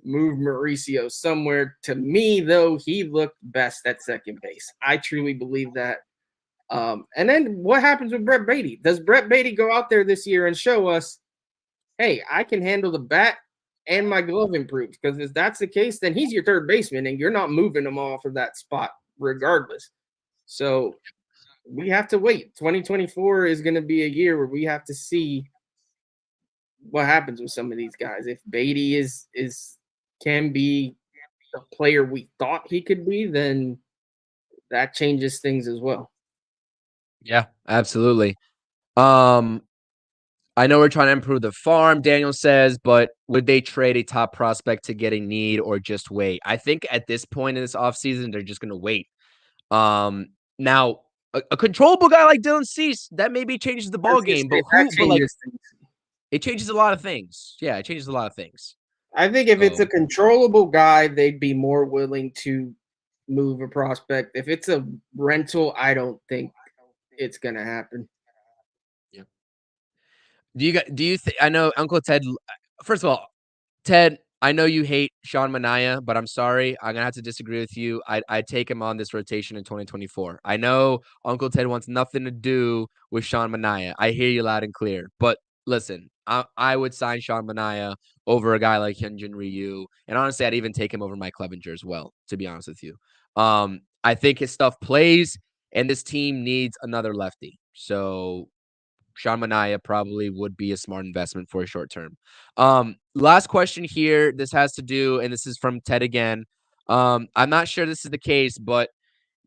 move Mauricio somewhere. To me, though, he looked best at second base. I truly believe that. And then what happens with Brett Baty? Does Brett Baty go out there this year and show us, hey, I can handle the bat and my glove improves? Because if that's the case, then he's your third baseman and you're not moving him off of that spot regardless. So we have to wait. 2024 is going to be a year where we have to see what happens with some of these guys. If Baty can be the player we thought he could be, then that changes things as well. Yeah, absolutely. I know we're trying to improve the farm, Daniel says, but would they trade a top prospect to get a need or just wait? I think at this point in this offseason, they're just going to wait. Now, a controllable guy like Dylan Cease, that maybe changes the ball game, but it changes a lot of things. Yeah, it changes a lot of things. I think if it's a controllable guy, they'd be more willing to move a prospect. If it's a rental, I don't think it's going to happen. Do you think? I know Uncle Ted. First of all, Ted, I know you hate Sean Manaea, but I'm sorry. I'm gonna have to disagree with you. I take him on this rotation in 2024. I know Uncle Ted wants nothing to do with Sean Manaea. I hear you loud and clear. But listen, I would sign Sean Manaea over a guy like Hyunjin Ryu. And honestly, I'd even take him over Mike Clevenger as well, to be honest with you. I think his stuff plays, and this team needs another lefty. So Sean Manaea probably would be a smart investment for a short term. Last question here. This has to do, and this is from Ted again. I'm not sure this is the case, but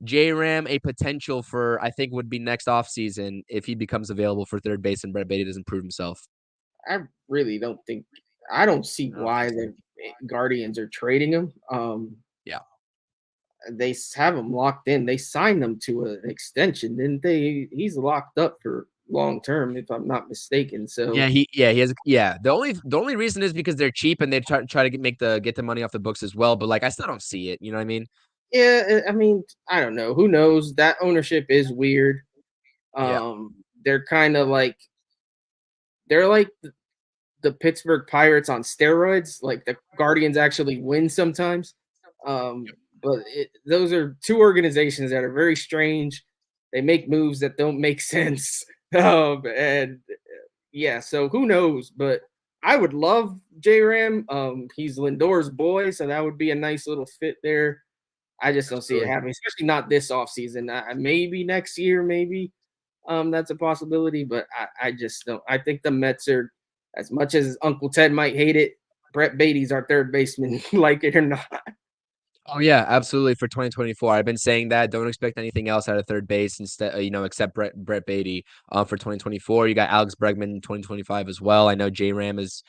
J-Ram a potential for, I think, would be next offseason if he becomes available for third base and Brett Beatty doesn't prove himself. I really don't think. I don't see I don't why think so. the Guardians are trading him. Yeah. They have him locked in. They signed him to an extension, didn't they? He's locked up for long term, if I'm not mistaken. So He has The only reason is because they're cheap and they try to get the money off the books as well. But like I still don't see it. You know what I mean? yeah, I mean, I don't know. Who knows? That ownership is weird. Yeah. They're kind of like the Pittsburgh Pirates on steroids. Like the Guardians actually win sometimes. But those are two organizations that are very strange. They make moves that don't make sense. And yeah, so who knows? But I would love J Ram. He's Lindor's boy, so that would be a nice little fit there. I just don't see it Absolutely. happening, especially not this offseason. Maybe next year, maybe that's a possibility, but I just don't. I think the Mets are, as much as Uncle Ted might hate it, Brett Beatty's our third baseman, like it or not. Oh yeah, absolutely. For 2024, I've been saying that. Don't expect anything else out of third base instead. Except Brett Beatty. For 2024, you got Alex Bregman in 2025 as well. I know J Ram is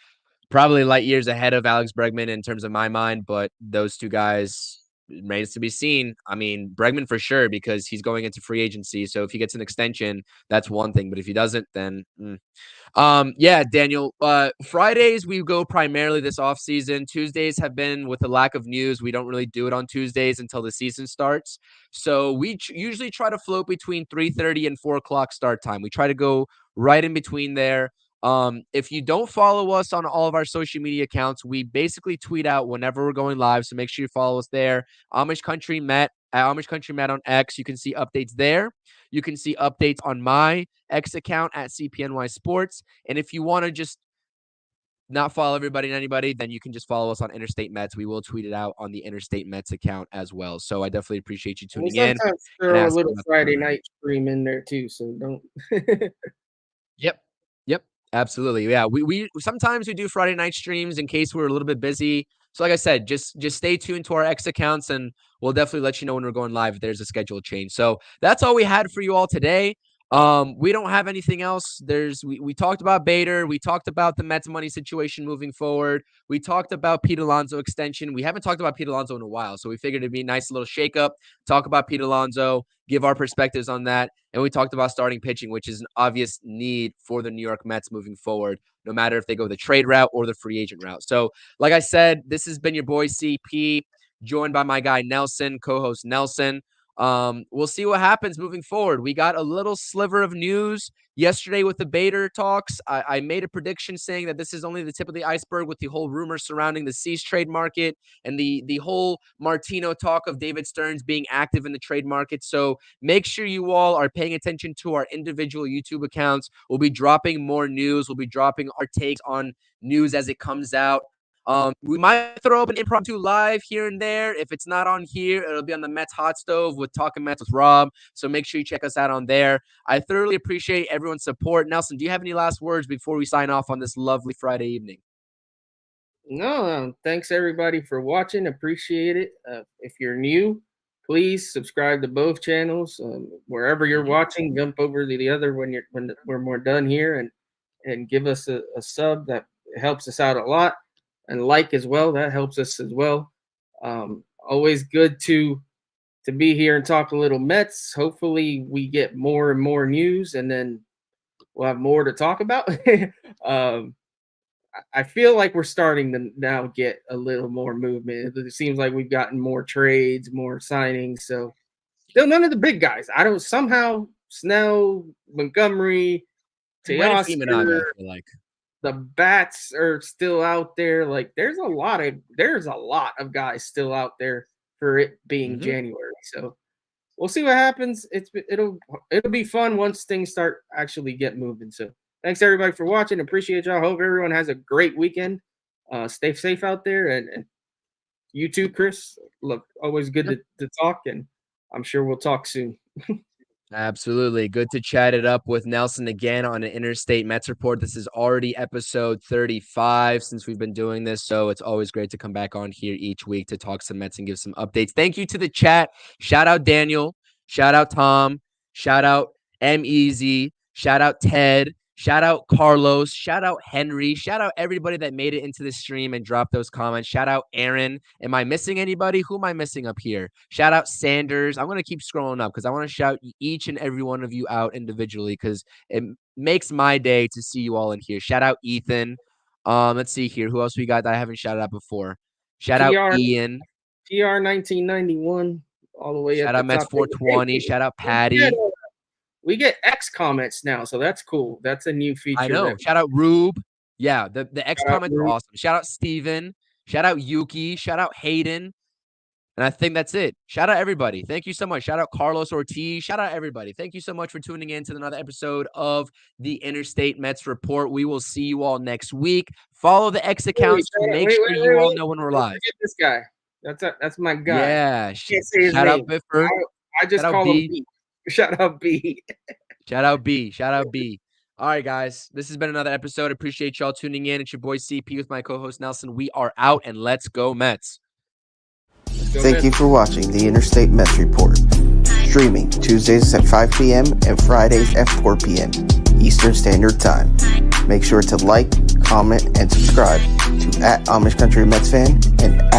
probably light years ahead of Alex Bregman in terms of my mind, but those two guys remains to be seen. I mean, Bregman for sure because he's going into free agency. So if he gets an extension, that's one thing. But if he doesn't, then yeah, Daniel. Fridays we go primarily this off season. Tuesdays have been with the lack of news. We don't really do it on Tuesdays until the season starts. So we usually try to float between 3:30 and 4 o'clock start time. We try to go right in between there. If you don't follow us on all of our social media accounts, we basically tweet out whenever we're going live. So make sure you follow us there. Amish Country Met at Amish Country Met on X. You can see updates there. You can see updates on my X account at CPNY Sports. And if you want to just not follow everybody and anybody, then you can just follow us on Interstate Mets. We will tweet it out on the Interstate Mets account as well. So I definitely appreciate you And we tuning in sometimes and throw a asking little about the Friday program. night stream in there too, so don't. Yep. Yep. Absolutely. Yeah. We sometimes we do Friday night streams in case we're a little bit busy. So like I said, just stay tuned to our X accounts and we'll definitely let you know when we're going live if there's a schedule change. So that's all we had for you all today. We don't have anything else. We talked about Bader. We talked about the Mets money situation moving forward. We talked about Pete Alonso extension. We haven't talked about Pete Alonso in a while. So we figured it'd be a nice little shakeup, talk about Pete Alonso, give our perspectives on that. And we talked about starting pitching, which is an obvious need for the New York Mets moving forward, no matter if they go the trade route or the free agent route. So, like I said, this has been your boy CP, joined by my guy Nelson, co-host Nelson. We'll see what happens moving forward. We got a little sliver of news yesterday with the Bader talks. I made a prediction saying that this is only the tip of the iceberg with the whole rumor surrounding the Cease trade market and the whole Martino talk of David Stearns being active in the trade market. So make sure you all are paying attention to our individual YouTube accounts. We'll be dropping more news. We'll be dropping our takes on news as it comes out. We might throw up an impromptu live here and there. If it's not on here, it'll be on the Mets Hot Stove with Talking Mets with Rob. So make sure you check us out on there. I thoroughly appreciate everyone's support. Nelson, do you have any last words before we sign off on this lovely Friday evening? No, thanks everybody for watching. Appreciate it. If you're new, please subscribe to both channels. Wherever you're watching, jump over to the other when we're done here, and give us a sub. That helps us out a lot, and like as well. That helps us as well. Always good to be here and talk a little Mets. Hopefully, we get more and more news, and then we'll have more to talk about. I feel like we're starting to now get a little more movement. It seems like we've gotten more trades, more signings. So still none of the big guys. I don't somehow Snell, Montgomery, Teoscar, Teoscar, I feel like. the bats are still out there. Like there's a lot of guys still out there for it being January. So we'll see what happens. It'll be fun once things start actually get moving. So thanks everybody for watching. Appreciate y'all. Hope everyone has a great weekend. Stay safe out there, and you too, Chris. Look, always good to talk, and I'm sure we'll talk soon. Absolutely. Good to chat it up with Nelson again on an Interstate Mets Report. This is already episode 35 since we've been doing this, so it's always great to come back on here each week to talk some Mets and give some updates. Thank you to the chat. Shout out Daniel. Shout out Tom. Shout out M-Easy. Shout out Ted. Shout out Carlos. Shout out Henry. Shout out everybody that made it into the stream and dropped those comments. Shout out Aaron. Am I missing anybody? Who am I missing up here? Shout out Sanders. I'm going to keep scrolling up because I want to shout each and every one of you out individually because it makes my day to see you all in here. Shout out Ethan. Let's see here. Who else we got that I haven't shouted out before? Shout out Ian. PR 1991 all the way Shout out Mets 420. Shout out Patty. We get X comments now, so that's cool. That's a new feature. I know. Shout out Rube. Yeah, the X comments are awesome. Shout out Steven. Shout out Yuki. Shout out Hayden. And I think that's it. Shout out everybody. Thank you so much. Shout out Carlos Ortiz. Shout out everybody. Thank you so much for tuning in to another episode of the Interstate Mets Report. We will see you all next week. Follow the X accounts to make sure you all know when we're live. This guy. That's my guy. Yeah. Shout out Biffer. I just call him B. Shout out B. Shout out B. Shout out B. All right, guys. This has been another episode. Appreciate y'all tuning in. It's your boy CP with my co-host Nelson. We are out, and let's go Mets. Thank you for watching the Interstate Mets Report. Streaming Tuesdays at 5 p.m. and Fridays at 4 p.m. Eastern Standard Time. Make sure to like, comment, and subscribe to @Amish Country Mets Fan and